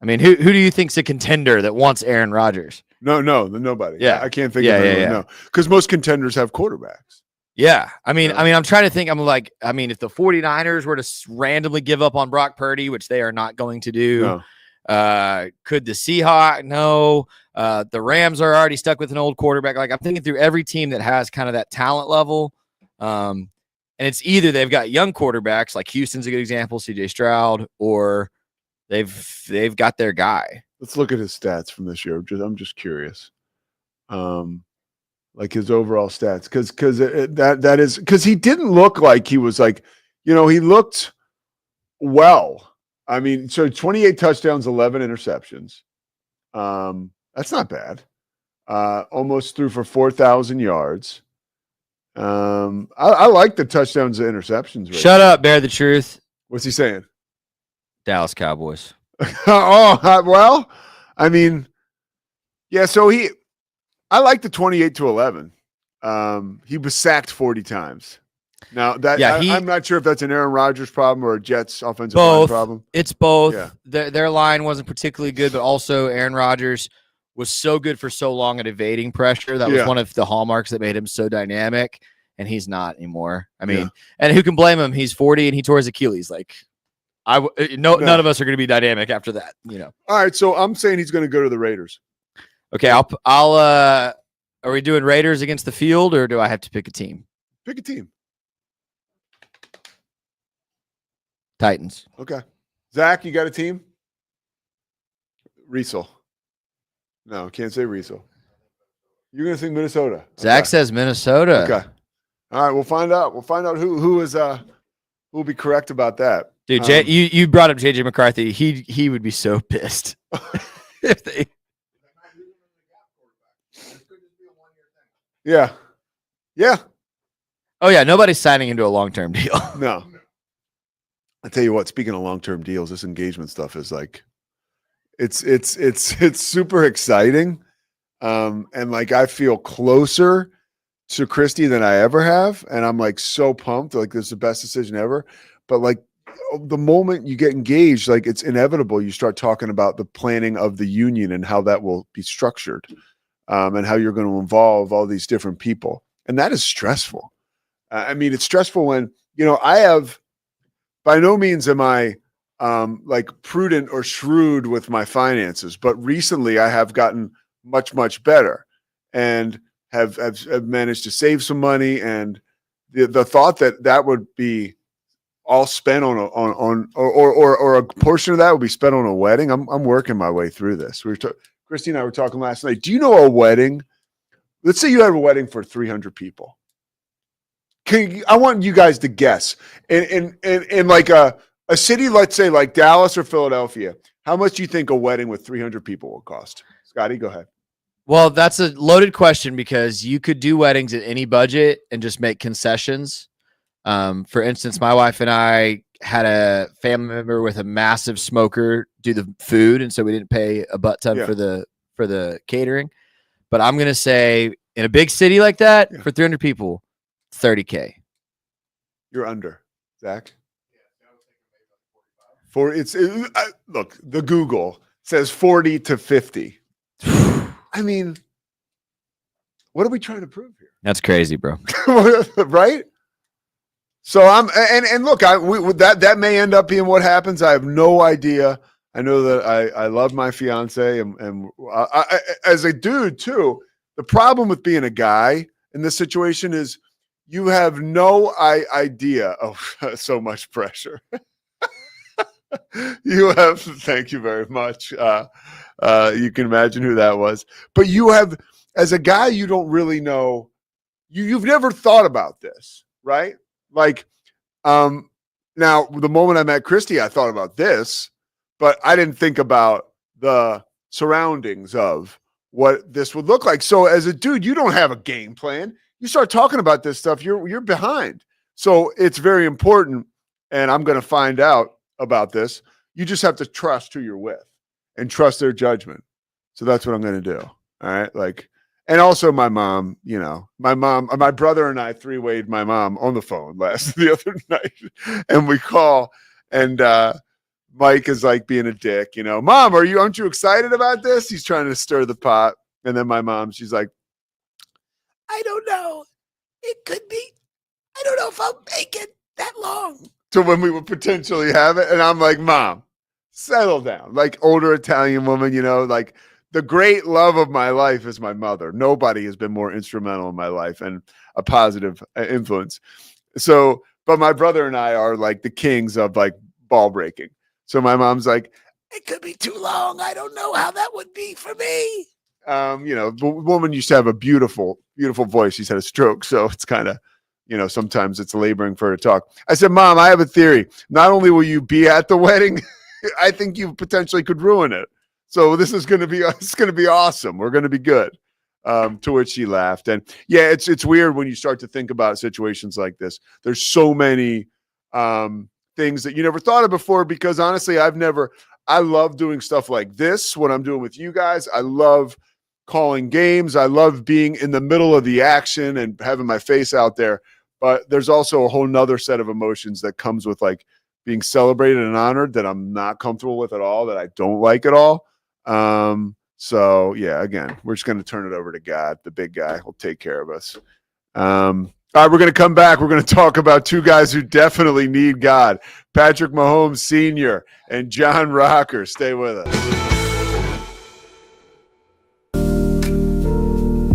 I mean, who do you think's a contender that wants Aaron Rodgers? No, nobody. Yeah. I can't think of anyone. No. Because most contenders have quarterbacks. Yeah. I mean, I'm trying to think. If the 49ers were to randomly give up on Brock Purdy, which they are not going to do, could the Seahawks? No. The Rams are already stuck with an old quarterback. Like I'm thinking through every team that has kind of that talent level. And it's either they've got young quarterbacks, like Houston's a good example, CJ Stroud, or they've got their guy. Let's look at his stats from this year. I'm just curious. Like his overall stats, because he didn't look like he was like, he looked well. I mean, so 28 touchdowns, 11 interceptions. That's not bad. Almost threw for 4,000 yards. I like the touchdowns to interceptions. Shut up, bear the truth. What's he saying? Dallas Cowboys. Well, I mean, yeah. So I like the 28-11. He was sacked 40 times. Now I'm not sure if that's an Aaron Rodgers problem or a Jets offensive line problem. It's both. Yeah. Their line wasn't particularly good, but also Aaron Rodgers was so good for so long at evading pressure. That was one of the hallmarks that made him so dynamic, and he's not anymore. I mean, and who can blame him? He's 40 and he tore his Achilles. Like, none of us are going to be dynamic after that. All right, so I'm saying he's going to go to the Raiders. Okay, I'll. Are we doing Raiders against the field, or do I have to pick a team? Pick a team. Titans. Okay. Zach, you got a team? Riesel. No, can't say Riesel. You're going to say Minnesota. Zach says Minnesota. Okay. All right, we'll find out. We'll find out who will be correct about that. Dude, you brought up JJ McCarthy. He would be so pissed if they. Yeah. Yeah. Oh yeah, nobody's signing into a long-term deal. No. I tell you what, speaking of long-term deals, this engagement stuff is like it's super exciting. And like I feel closer to Christy than I ever have. And I'm like so pumped. Like this is the best decision ever. But like the moment you get engaged, like it's inevitable. You start talking about the planning of the union and how that will be structured, and how you're going to involve all these different people. And that is stressful. I mean, it's stressful when, I have, by no means am I like prudent or shrewd with my finances, but recently I have gotten much, much better and have managed to save some money. And the thought that would be all spent on a portion of that would be spent on a wedding. I'm working my way through this. Christy and I were talking last night. Do you know a wedding? Let's say you have a wedding for 300 people. I want you guys to guess in like a city, let's say like Dallas or Philadelphia, how much do you think a wedding with 300 people will cost? Scotty, go ahead. Well, that's a loaded question because you could do weddings at any budget and just make concessions. For instance, my wife and I had a family member with a massive smoker do the food, and so we didn't pay a butt ton for the catering. But I'm gonna say in a big city like that, for 300 people, $30K. You're under, Zach. Look, the Google says 40 to 50. I mean, what are we trying to prove here? That's crazy, bro. Right? So look, that may end up being what happens. I have no idea. I know that I love my fiance, and I, as a dude too. The problem with being a guy in this situation is you have no idea of so much pressure. Thank you very much. You can imagine who that was. But you have, as a guy, you don't really know. You've never thought about this, right? Like, now the moment I met Christy, I thought about this, but I didn't think about the surroundings of what this would look like. So as a dude, you don't have a game plan. You start talking about this stuff, you're behind. So it's very important, and I'm going to find out about this. You just have to trust who you're with and trust their judgment. So that's what I'm going to do. All right. Like, and also my mom, my brother and I three-wayed my mom on the phone the other night, and we call, and Mike is like being a dick, Mom, aren't you excited about this? He's trying to stir the pot. And then my mom, she's like, I don't know. It could be. I don't know if I'll make it that long to when we would potentially have it. And I'm like, Mom, settle down. Like older Italian woman, like the great love of my life is my mother. Nobody has been more instrumental in my life and a positive influence. So, but my brother and I are like the kings of like ball breaking. So my mom's like, it could be too long. I don't know how that would be for me. The woman used to have a beautiful, beautiful voice. She's had a stroke. So it's kind of, sometimes it's laboring for her to talk. I said, Mom, I have a theory. Not only will you be at the wedding, I think you potentially could ruin it. So this is going to be awesome. We're going to be good. To which she laughed. And yeah, it's weird when you start to think about situations like this. There's so many things that you never thought of before, because honestly, I love doing stuff like this, what I'm doing with you guys. I love calling games. I love being in the middle of the action and having my face out there. But there's also a whole nother set of emotions that comes with like being celebrated and honored that I'm not comfortable with at all, that I don't like at all. So yeah, again, we're just going to turn it over to God. The big guy will take care of us. All right, we're going to come back. We're going to talk about two guys who definitely need God, Patrick Mahomes Sr. and John Rocker. Stay with us.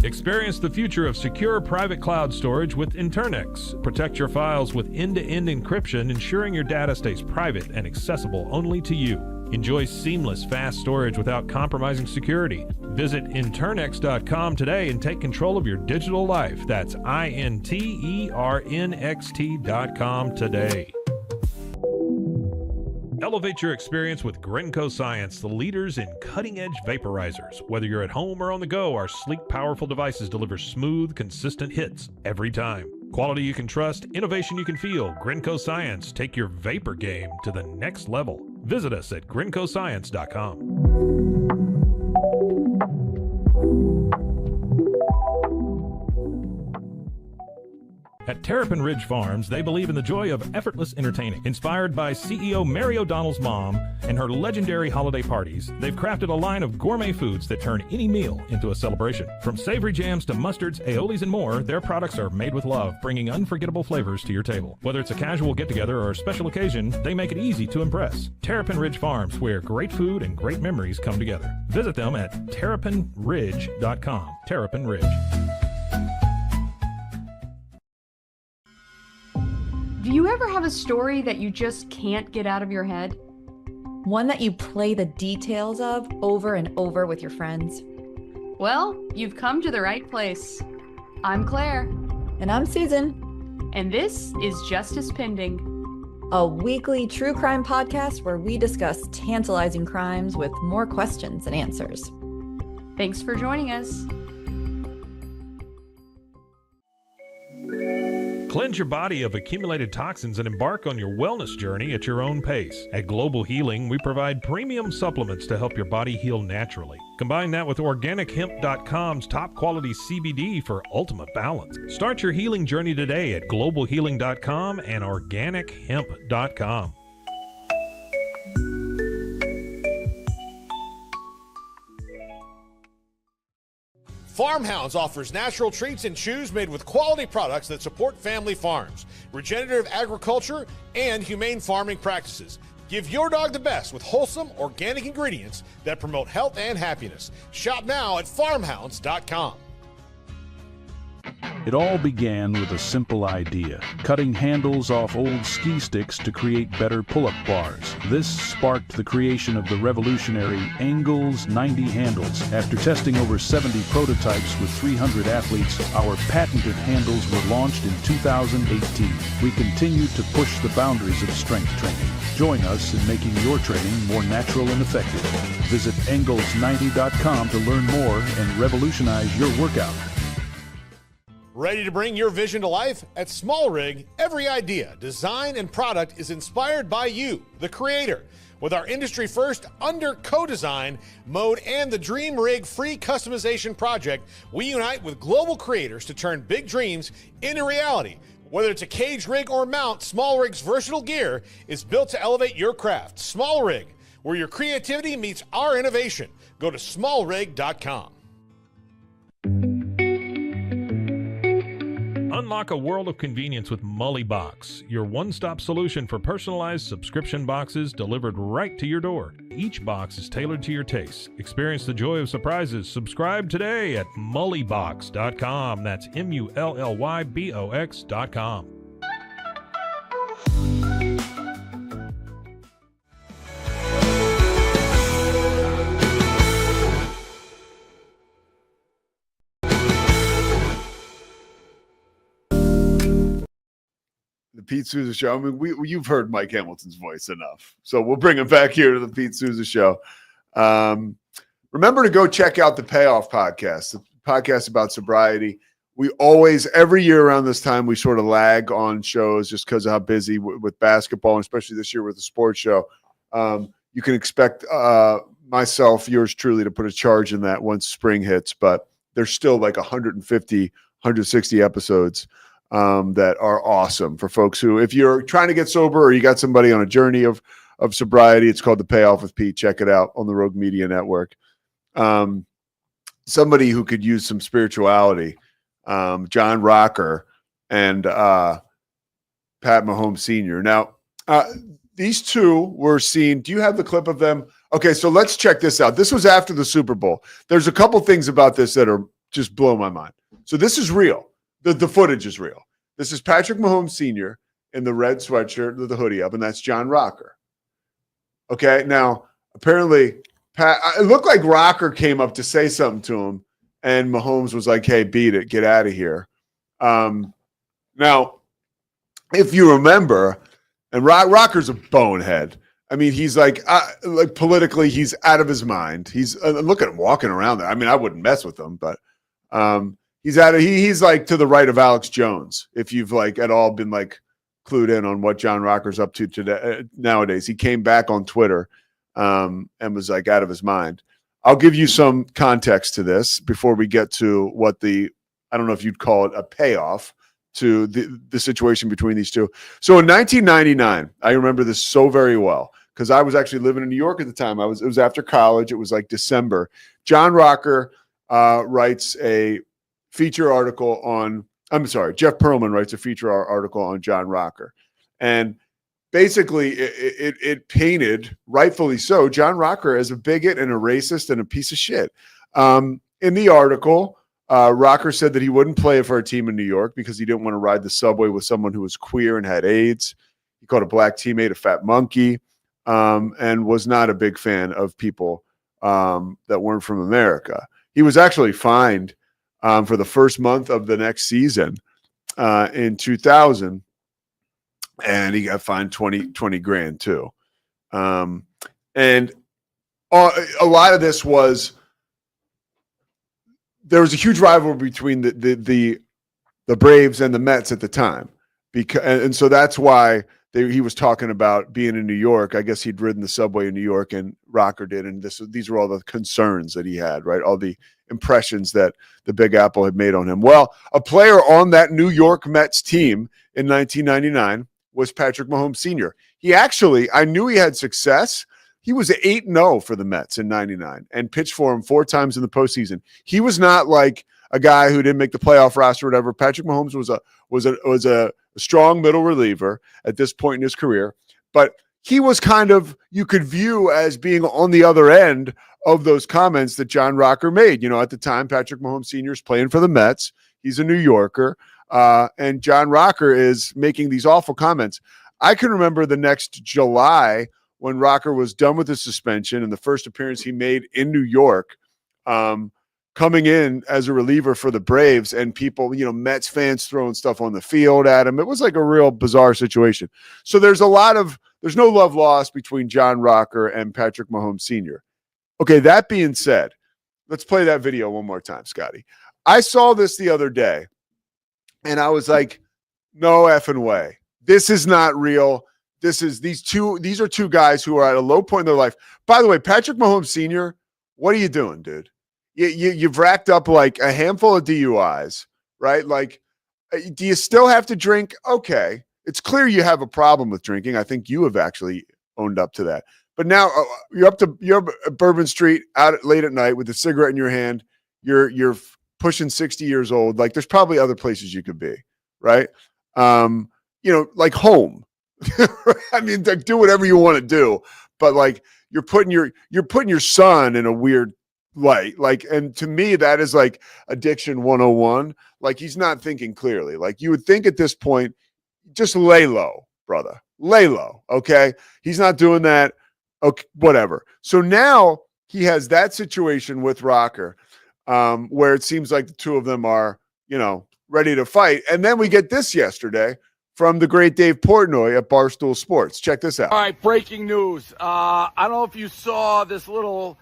Experience the future of secure private cloud storage with Internex. Protect your files with end-to-end encryption, ensuring your data stays private and accessible only to you. Enjoy seamless, fast storage without compromising security. Visit Internex.com today and take control of your digital life. That's INTERNXT.com today. Elevate your experience with Grenco Science, the leaders in cutting-edge vaporizers. Whether you're at home or on the go, our sleek, powerful devices deliver smooth, consistent hits every time. Quality you can trust, innovation you can feel. Grenco Science. Take your vapor game to the next level. Visit us at GrencoScience.com. At Terrapin Ridge Farms, they believe in the joy of effortless entertaining. Inspired by CEO Mary O'Donnell's mom and her legendary holiday parties, they've crafted a line of gourmet foods that turn any meal into a celebration. From savory jams to mustards, aiolis, and more, their products are made with love, bringing unforgettable flavors to your table. Whether it's a casual get-together or a special occasion, they make it easy to impress. Terrapin Ridge Farms, where great food and great memories come together. Visit them at terrapinridge.com. Terrapin Ridge. Do you ever have a story that you just can't get out of your head? One that you play the details of over and over with your friends? Well, you've come to the right place. I'm Claire. And I'm Susan. And this is Justice Pending, a weekly true crime podcast where we discuss tantalizing crimes with more questions than answers. Thanks for joining us. Cleanse your body of accumulated toxins and embark on your wellness journey at your own pace. At Global Healing, we provide premium supplements to help your body heal naturally. Combine that with OrganicHemp.com's top quality CBD for ultimate balance. Start your healing journey today at GlobalHealing.com and OrganicHemp.com. Farmhounds offers natural treats and chews made with quality products that support family farms, regenerative agriculture, and humane farming practices. Give your dog the best with wholesome, organic ingredients that promote health and happiness. Shop now at farmhounds.com. It all began with a simple idea, cutting handles off old ski sticks to create better pull-up bars. This sparked the creation of the revolutionary Engels 90 handles. After testing over 70 prototypes with 300 athletes, our patented handles were launched in 2018. We continue to push the boundaries of strength training. Join us in making your training more natural and effective. Visit Engels90.com to learn more and revolutionize your workout. Ready to bring your vision to life? At Small Rig, every idea, design, and product is inspired by you, the creator. With our industry-first under co-design mode and the Dream Rig free customization project, we unite with global creators to turn big dreams into reality. Whether it's a cage rig or mount, Small Rig's versatile gear is built to elevate your craft. Small Rig, where your creativity meets our innovation. Go to smallrig.com. Unlock a world of convenience with Mully Box, your one-stop solution for personalized subscription boxes delivered right to your door. Each box is tailored to your tastes. Experience the joy of surprises. Subscribe today at mullybox.com. That's MULLYBOX.com. The Pete Sousa Show. I mean, you've heard Mike Hamilton's voice enough, so we'll bring him back here to the Pete Sousa Show. Remember to go check out the Payoff podcast, the podcast about sobriety. We always, every year around this time, we sort of lag on shows just because of how busy with basketball, and especially this year with the sports show. You can expect myself, yours truly, to put a charge in that once spring hits, but there's still like 150, 160 episodes that are awesome for folks who, if you're trying to get sober or you got somebody on a journey of sobriety, it's called The Payoff with Pete. Check it out on the Rogue Media Network. Somebody who could use some spirituality, John Rocker and Pat Mahomes Sr. Now, these two were seen. Do you have the clip of them? Okay, so let's check this out. This was after the Super Bowl. There's a couple things about this that are just blow my mind. So this is real. The footage is real. This is Patrick Mahomes Sr. in the red sweatshirt with the hoodie up, and that's John Rocker. Okay, now, apparently, it looked like Rocker came up to say something to him, and Mahomes was like, hey, beat it, get out of here. Now, if you remember, and Rocker's a bonehead. I mean, he's like politically, he's out of his mind. He's look at him walking around there. I mean, I wouldn't mess with him, but he's like to the right of Alex Jones. If you've like at all been like clued in on what John Rocker's up to today nowadays, he came back on Twitter and was like out of his mind. I'll give you some context to this before we get to what I don't know if you'd call it a payoff, to the situation between these two. So in 1999, I remember this so very well because I was actually living in New York at the time. It was after college. It was like December. John Rocker writes a feature article on. I'm sorry, Jeff Pearlman writes a feature article on John Rocker, and basically it painted, rightfully so, John Rocker as a bigot and a racist and a piece of shit. In the article, Rocker said that he wouldn't play for a team in New York because he didn't want to ride the subway with someone who was queer and had AIDS. He called a black teammate a fat monkey, and was not a big fan of people that weren't from America. He was actually fined for the first month of the next season in 2000, and he got fined 20 grand too. And a lot of this was, there was a huge rivalry between the Braves and the Mets at the time, and so that's why he was talking about being in New York. I guess he'd ridden the subway in New York, and Rocker did, and these were all the concerns that he had, right? All the impressions that the Big Apple had made on him. Well, a player on that New York Mets team in 1999 was Patrick Mahomes Sr. He actually, I knew he had success. He was 8-0 for the Mets in 99 and pitched for him 4 times in the postseason. He was not like a guy who didn't make the playoff roster or whatever. Patrick Mahomes was a strong middle reliever at this point in his career, but he was kind of, you could view as being on the other end of those comments that John Rocker made. You know, at the time, Patrick Mahomes Sr. is playing for the Mets. He's a New Yorker, and John Rocker is making these awful comments. I can remember the next July when Rocker was done with his suspension and the first appearance he made in New York, coming in as a reliever for the Braves, and people, you know, Mets fans throwing stuff on the field at him. It was like a real bizarre situation. So there's no love lost between John Rocker and Patrick Mahomes Sr. Okay, that being said, let's play that video one more time, Scotty. I saw this the other day, and I was like, no effing way. This is not real. These are two guys who are at a low point in their life. By the way, Patrick Mahomes Sr., what are you doing, dude? You've racked up like a handful of DUIs, right? Like, do you still have to drink? Okay. It's clear you have a problem with drinking. I think you have actually owned up to that. But now you're up at Bourbon Street out late at night with a cigarette in your hand. You're pushing 60 years old. Like, there's probably other places you could be, right? You know, like home. I mean, like, do whatever you want to do, but like you're putting your son in a weird light. Like, and to me, that is like addiction 101. Like, he's not thinking clearly. Like, you would think at this point, just lay low, brother. Lay low. Okay. He's not doing that. Okay, whatever. So now he has that situation with Rocker, where it seems like the two of them are, you know, ready to fight. And then we get this yesterday from the great Dave Portnoy at Barstool Sports. Check this out. All right, breaking news. I don't know if you saw this little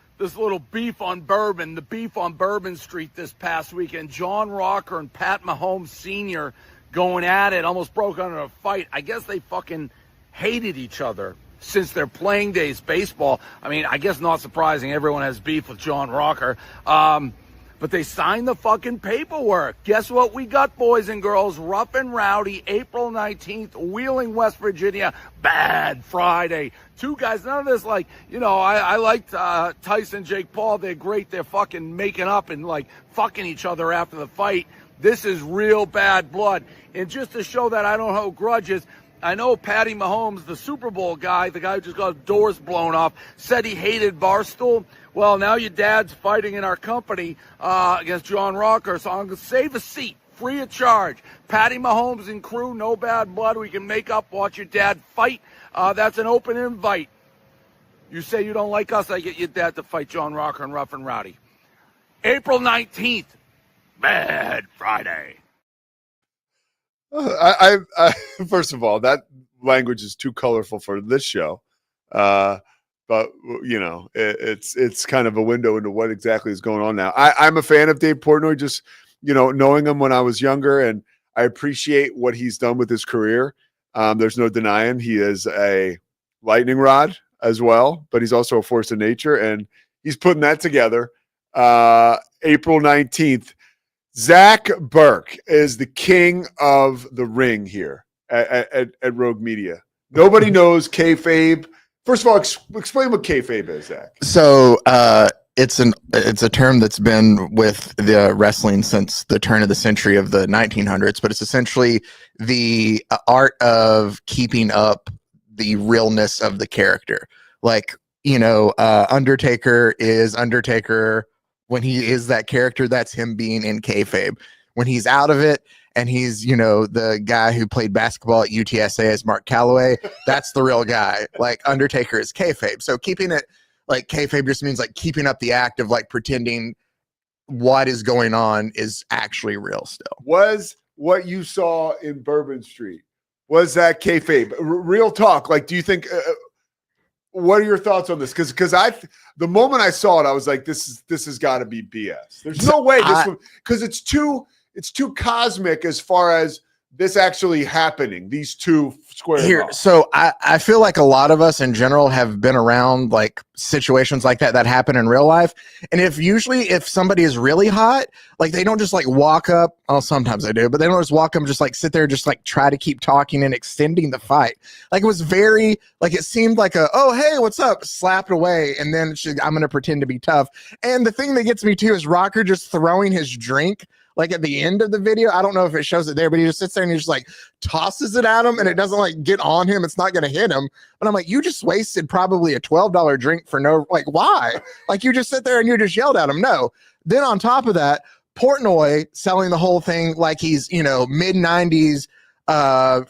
beef on Bourbon, the beef on Bourbon Street this past weekend. John Rocker and Pat Mahomes Sr. going at it, almost broke out in a fight. I guess they fucking hated each other since their playing days, baseball. I mean, I guess not surprising. Everyone has beef with John Rocker. But they signed the fucking paperwork. Guess what we got, boys and girls? Rough and Rowdy, April 19th, Wheeling, West Virginia. Bad Friday. Two guys, none of this like, you know, I liked Tyson, Jake Paul. They're great. They're fucking making up and like fucking each other after the fight. This is real bad blood. And just to show that I don't hold grudges, I know Patty Mahomes, the Super Bowl guy, the guy who just got doors blown off, said he hated Barstool. Well, now your dad's fighting in our company against John Rocker, so I'm going to save a seat, free of charge. Patty Mahomes and crew, no bad blood. We can make up, watch your dad fight. That's an open invite. You say you don't like us, I get your dad to fight John Rocker and Rough and Rowdy. April 19th, Bad Friday. I first of all, that language is too colorful for this show. But you know, it's kind of a window into what exactly is going on now. I'm a fan of Dave Portnoy, just, you know, knowing him when I was younger, and I appreciate what he's done with his career. There's no denying he is a lightning rod as well, but he's also a force of nature, and he's putting that together. April 19th. Zach Burke is the king of the ring here at Rogue Media. Nobody knows kayfabe. First of all, explain what kayfabe is, Zach. So it's a term that's been with the wrestling since the turn of the century of the 1900s, but it's essentially the art of keeping up the realness of the character. Like, Undertaker is Undertaker. When he is that character, that's him being in kayfabe. When he's out of it and he's, the guy who played basketball at UTSA as Mark Calloway, that's the real guy. Like Undertaker is kayfabe. So keeping it like kayfabe just means like keeping up the act of like pretending what is going on is actually real still. Was what you saw in Bourbon Street, was that kayfabe? Real talk. Like, do you think... what are your thoughts on this? Because the moment I saw it, I was like, this has got to be BS. There's no way this because it's too cosmic as far as this actually happening. These two squares here. off. So I feel like a lot of us in general have been around like situations like that happen in real life. And if somebody is really hot, like they don't just like walk up. Oh, sometimes they do, but they don't just walk up and just like sit there, just like try to keep talking and extending the fight. Like it was very like it seemed like oh hey, what's up? Slapped away, and then I'm gonna pretend to be tough. And the thing that gets me too is Rocker just throwing his drink. Like at the end of the video, I don't know if it shows it there, but he just sits there and he just like tosses it at him and it doesn't like get on him. It's not going to hit him. But I'm like, you just wasted probably a $12 drink for why? Like you just sit there and you just yelled at him. No. Then on top of that, Portnoy selling the whole thing like he's, mid 90s Paul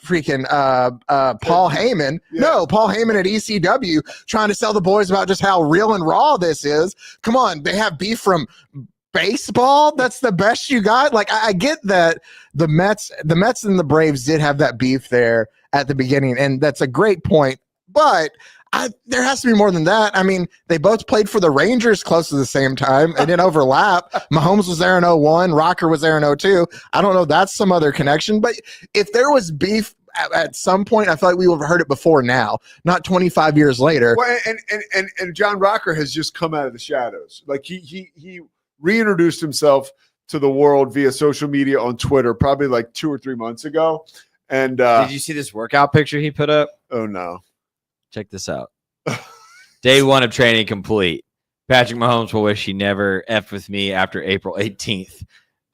Heyman. Yeah. No, Paul Heyman at ECW trying to sell the boys about just how real and raw this is. Come on. They have beef from baseball. That's the best you got. Like I get that the Mets and the Braves did have that beef there at the beginning, and that's a great point. But there has to be more than that. I mean, they both played for the Rangers close to the same time. It didn't overlap. Mahomes was there in 01. Rocker was there in 02. I don't know. That's some other connection. But if there was beef at some point, I feel like we would have heard it before now, not 25 years later. Well, and John Rocker has just come out of the shadows. Like he reintroduced himself to the world via social media on Twitter probably like 2 or 3 months ago. And did you see this workout picture he put up? Oh no. Check this out. Day 1 of training complete. Patrick Mahomes will wish he never effed with me after April 18th.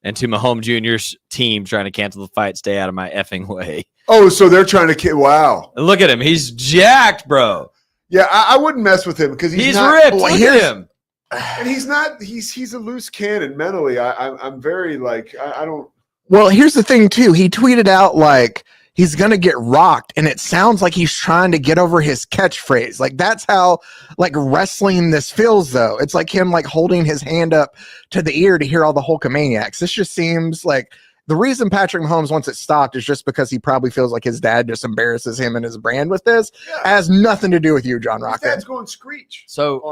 And to Mahomes Jr.'s team trying to cancel the fight, stay out of my effing way. Oh, so they're trying to wow. And look at him. He's jacked, bro. Yeah, I wouldn't mess with him because he's not, ripped. Look at him. And he's not. He's a loose cannon mentally. I'm very like I don't. Well, here's the thing too. He tweeted out like he's gonna get rocked, and it sounds like he's trying to get over his catchphrase. Like that's how like wrestling this feels, though. It's like him like holding his hand up to the ear to hear all the Hulkamaniacs. This just seems like the reason Patrick Mahomes wants it stopped is just because he probably feels like his dad just embarrasses him and his brand with this. Yeah. It has nothing to do with you, John Rocker. His dad's going screech. So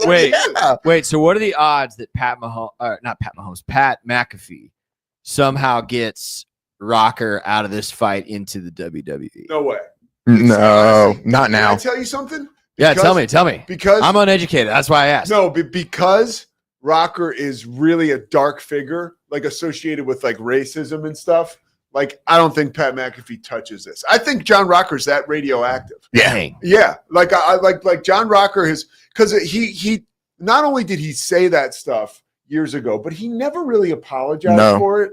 wait. So what are the odds that Pat McAfee somehow gets Rocker out of this fight into the WWE? No way. No, not now. Can I tell you something? Yeah, tell me. Because I'm uneducated. That's why I asked. No, because Rocker is really a dark figure, like associated with like racism and stuff. Like, I don't think Pat McAfee touches this. I think John Rocker's that radioactive. Yeah. Like I like John Rocker has, because he not only did he say that stuff years ago, but he never really apologized for it.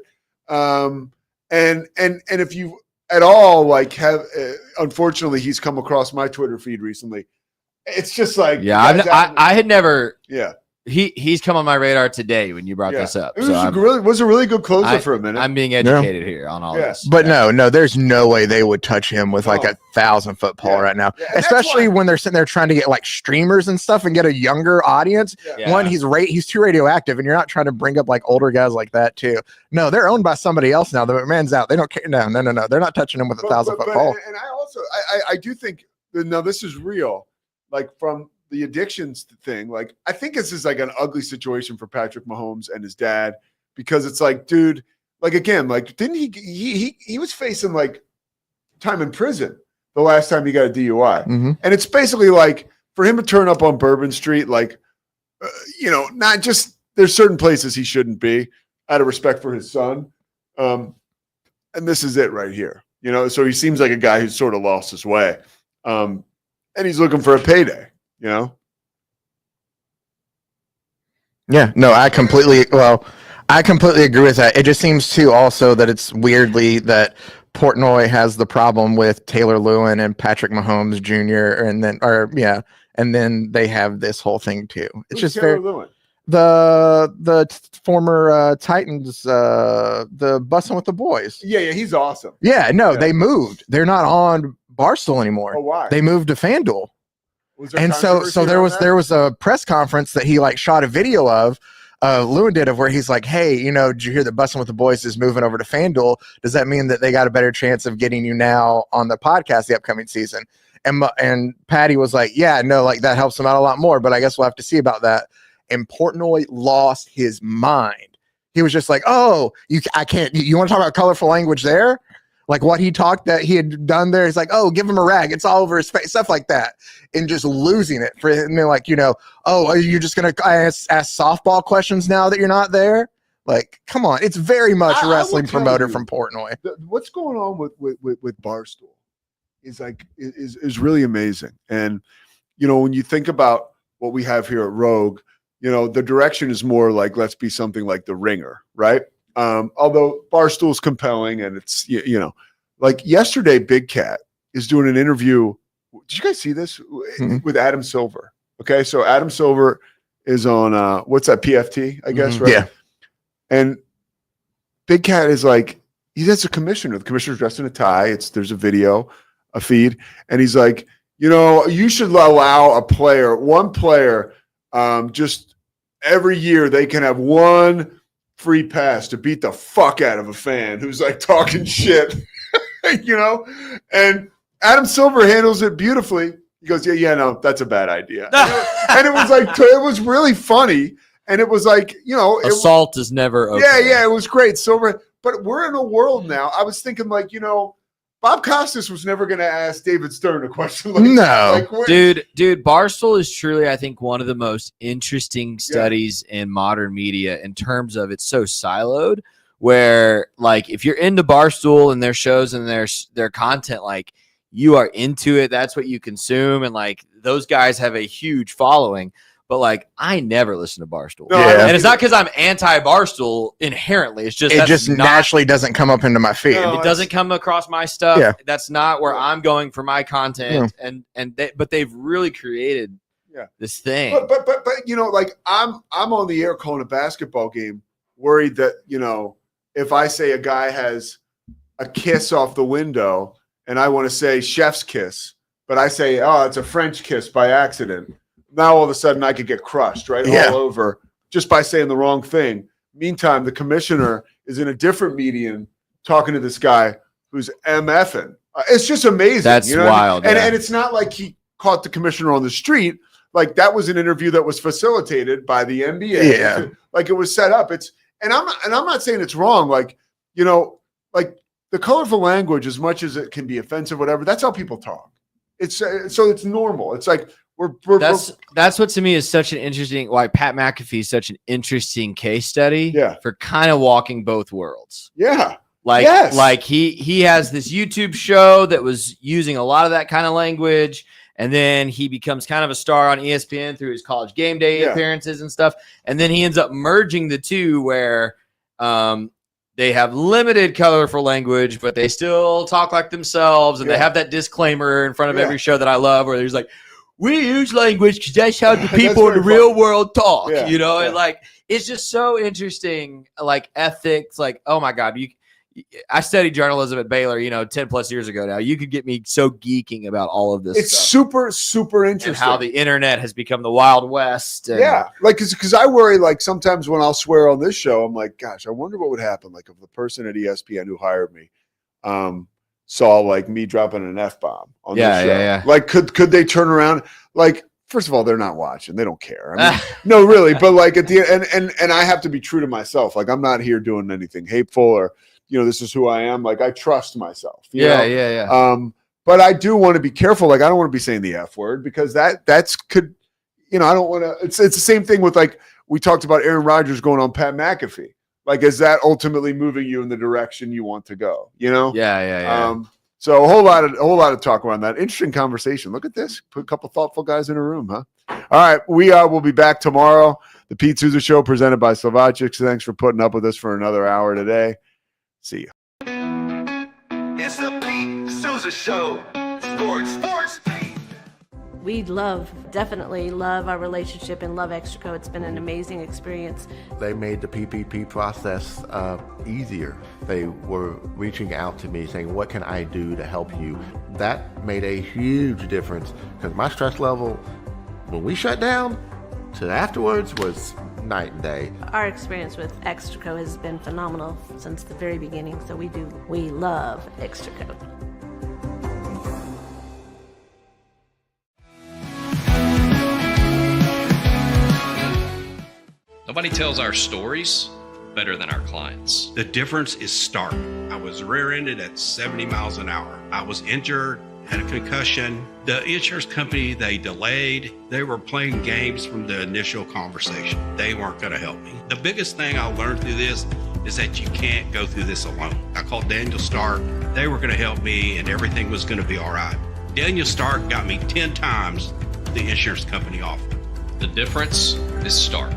And if you at all like have, unfortunately, he's come across my Twitter feed recently. It's just like I had never. Yeah. He's come on my radar today when you brought this up. It was a really good closer for a minute. I'm being educated here on all this. But no, there's no way they would touch him with like a 1,000-foot pole right now. Yeah, especially when they're sitting there trying to get like streamers and stuff and get a younger audience. Yeah. One, he's too radioactive, and you're not trying to bring up like older guys like that too. No, they're owned by somebody else now. The McMahon's out. They don't care. No. They're not touching him with a 1,000-foot pole. And I also I do think this is real. Like from the addictions thing, like I think this is like an ugly situation for Patrick Mahomes and his dad, because it's like, dude, like again, like didn't he was facing like time in prison the last time he got a DUI, and it's basically like for him to turn up on Bourbon Street, like not just there's certain places he shouldn't be, out of respect for his son. And this is it right here. So he seems like a guy who's sort of lost his way. And he's looking for a payday, Yeah, no, I completely agree with that. It just seems too also that it's weirdly that Portnoy has the problem with Taylor Lewin and Patrick Mahomes Jr. and then they have this whole thing too. It's Who's just Taylor very Lewin? the former Titans, the Bussin' with the Boys. Yeah, he's awesome. Yeah, no, they moved. They're not on Barstool anymore. Oh, why? They moved to FanDuel. Was there And so there was a press conference that he like shot a video of Lewin did of where he's like, hey, did you hear that Bussin' with the Boys is moving over to FanDuel? Does that mean that they got a better chance of getting you now on the podcast the upcoming season? And Patty was like, yeah, no, like that helps him out a lot more, but I guess we'll have to see about that. And Portnoy lost his mind. He was just like, oh, you want to talk about colorful language there? Like what he had done there. He's like, oh, give him a rag. It's all over his face, stuff like that. And just losing it and they're like, oh, are you just going to ask softball questions now that you're not there? Like, come on. It's very much a wrestling promoter from Portnoy. What's going on with Barstool is really amazing. And, when you think about what we have here at Rogue, the direction is more like, let's be something like The Ringer, right? Although Barstool's compelling and it's, like yesterday, Big Cat is doing an interview. Did you guys see this with Adam Silver? Okay. So Adam Silver is on, what's that? PFT, I guess, right? Yeah. And Big Cat is like, that's a commissioner. The commissioner's dressed in a tie. There's a video, a feed. And he's like, you should allow one player, just every year they can have one free pass to beat the fuck out of a fan who's like talking shit, and Adam Silver handles it beautifully. He goes, no, that's a bad idea. And it was like, it was really funny. And it was like, assault is never okay. Yeah, it was great. Silver, but we're in a world now. I was thinking like, Bob Costas was never going to ask David Stern a question like that. Like, dude, Barstool is truly, I think, one of the most interesting studies in modern media in terms of it's so siloed where, like, if you're into Barstool and their shows and their content, like, you are into it. That's what you consume. And, like, those guys have a huge following. But, like, I never listen to Barstool. No, and it's not because I'm anti-Barstool inherently. It's just it just naturally doesn't come up into my feed. It doesn't come across my stuff. Yeah. That's not where I'm going for my content. Yeah. But they've really created this thing. But like I'm on the air calling a basketball game, worried that if I say a guy has a kiss off the window and I want to say chef's kiss, but I say it's a French kiss by accident. Now all of a sudden I could get crushed, right? All over just by saying the wrong thing. Meantime, the commissioner is in a different medium talking to this guy who's MFing. It's just amazing. That's wild. And it's not like he caught the commissioner on the street. Like that was an interview that was facilitated by the NBA. Yeah. Like it was set up. I'm not saying it's wrong. Like, like the colorful language, as much as it can be offensive, whatever, that's how people talk. So it's normal. It's like, that's what to me is such an interesting why Pat McAfee is such an interesting case study for kind of walking both worlds. Yeah. Like he has this YouTube show that was using a lot of that kind of language, and then he becomes kind of a star on ESPN through his College Game Day appearances and stuff. And then he ends up merging the two where they have limited colorful language, but they still talk like themselves, and they have that disclaimer in front of every show that I love where there's like, we use language because that's how the people in the real world talk, and like, it's just so interesting. Like ethics, like, oh my God, I studied journalism at Baylor, 10 plus years ago now. You could get me so geeking about all of this. It's super, super interesting. And how the internet has become the Wild West. And like, cause I worry, like sometimes when I'll swear on this show, I'm like, gosh, I wonder what would happen. Like if the person at ESPN who hired me, saw like me dropping an F-bomb on this show. Yeah. Like, could they turn around? Like, first of all, they're not watching. They don't care. I mean, no, really. But like at the end, and I have to be true to myself. Like I'm not here doing anything hateful or, this is who I am. Like I trust myself. You know? But I do want to be careful. Like I don't want to be saying the F word because that's could, I don't want to, it's the same thing with like, we talked about Aaron Rodgers going on Pat McAfee. Like, is that ultimately moving you in the direction you want to go? You know? Yeah. So a whole lot of talk around that. Interesting conversation. Look at this. Put a couple thoughtful guys in a room, huh? All right, we'll be back tomorrow. The Pete Sousa Show presented by Slovakic. Thanks for putting up with us for another hour today. See you. It's the Pete Sousa Show. Sports. We definitely love our relationship and love Extraco. It's been an amazing experience. They made the PPP process easier. They were reaching out to me saying, what can I do to help you? That made a huge difference because my stress level, when we shut down, to afterwards was night and day. Our experience with Extraco has been phenomenal since the very beginning, so we love Extraco. Nobody tells our stories better than our clients. The difference is stark. I was rear-ended at 70 miles an hour. I was injured, had a concussion. The insurance company, they delayed. They were playing games from the initial conversation. They weren't going to help me. The biggest thing I learned through this is that you can't go through this alone. I called Daniel Stark. They were going to help me and everything was going to be all right. Daniel Stark got me 10 times the insurance company offered. The difference is stark.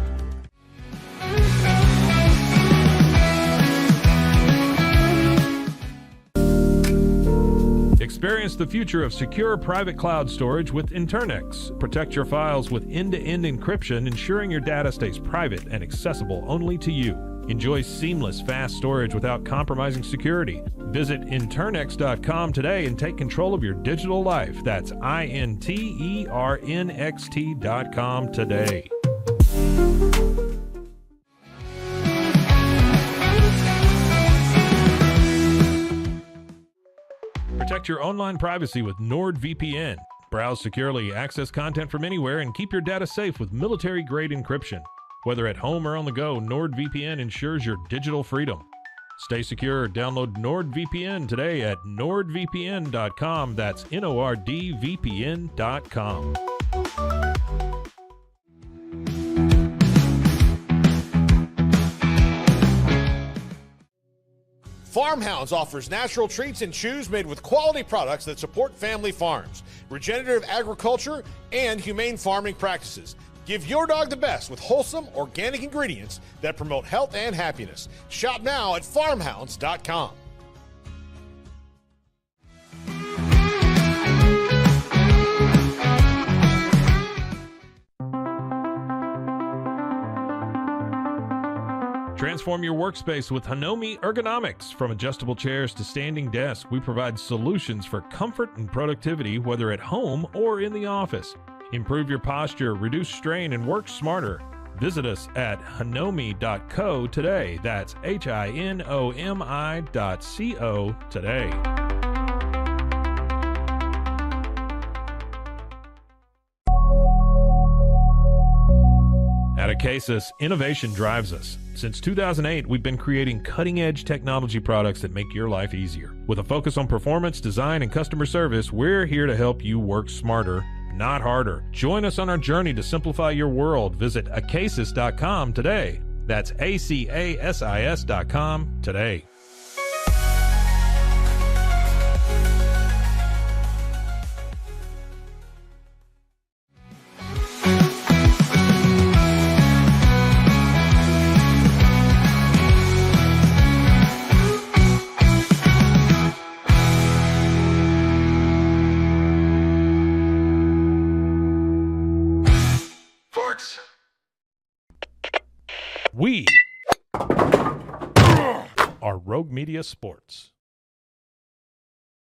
Experience the future of secure private cloud storage with Internex. Protect your files with end-to-end encryption, ensuring your data stays private and accessible only to you. Enjoy seamless, fast storage without compromising security. Visit Internex.com today and take control of your digital life. That's INTERNXT.com today. Protect your online privacy with NordVPN. Browse securely, access content from anywhere, and keep your data safe with military-grade encryption. Whether at home or on the go, NordVPN ensures your digital freedom. Stay secure. Download NordVPN today at nordvpn.com. That's NORDVPN.com. Farmhounds offers natural treats and chews made with quality products that support family farms, regenerative agriculture, and humane farming practices. Give your dog the best with wholesome, organic ingredients that promote health and happiness. Shop now at farmhounds.com. Transform your workspace with Hanomi Ergonomics. From adjustable chairs to standing desks, we provide solutions for comfort and productivity, whether at home or in the office. Improve your posture, reduce strain, and work smarter. Visit us at hanomi.co today. That's HINOMI.co today. At Acasis, innovation drives us. Since 2008, we've been creating cutting-edge technology products that make your life easier. With a focus on performance, design, and customer service, we're here to help you work smarter, not harder. Join us on our journey to simplify your world. Visit acasis.com today. That's ACASIS.com today. We are Rogue Media Sports.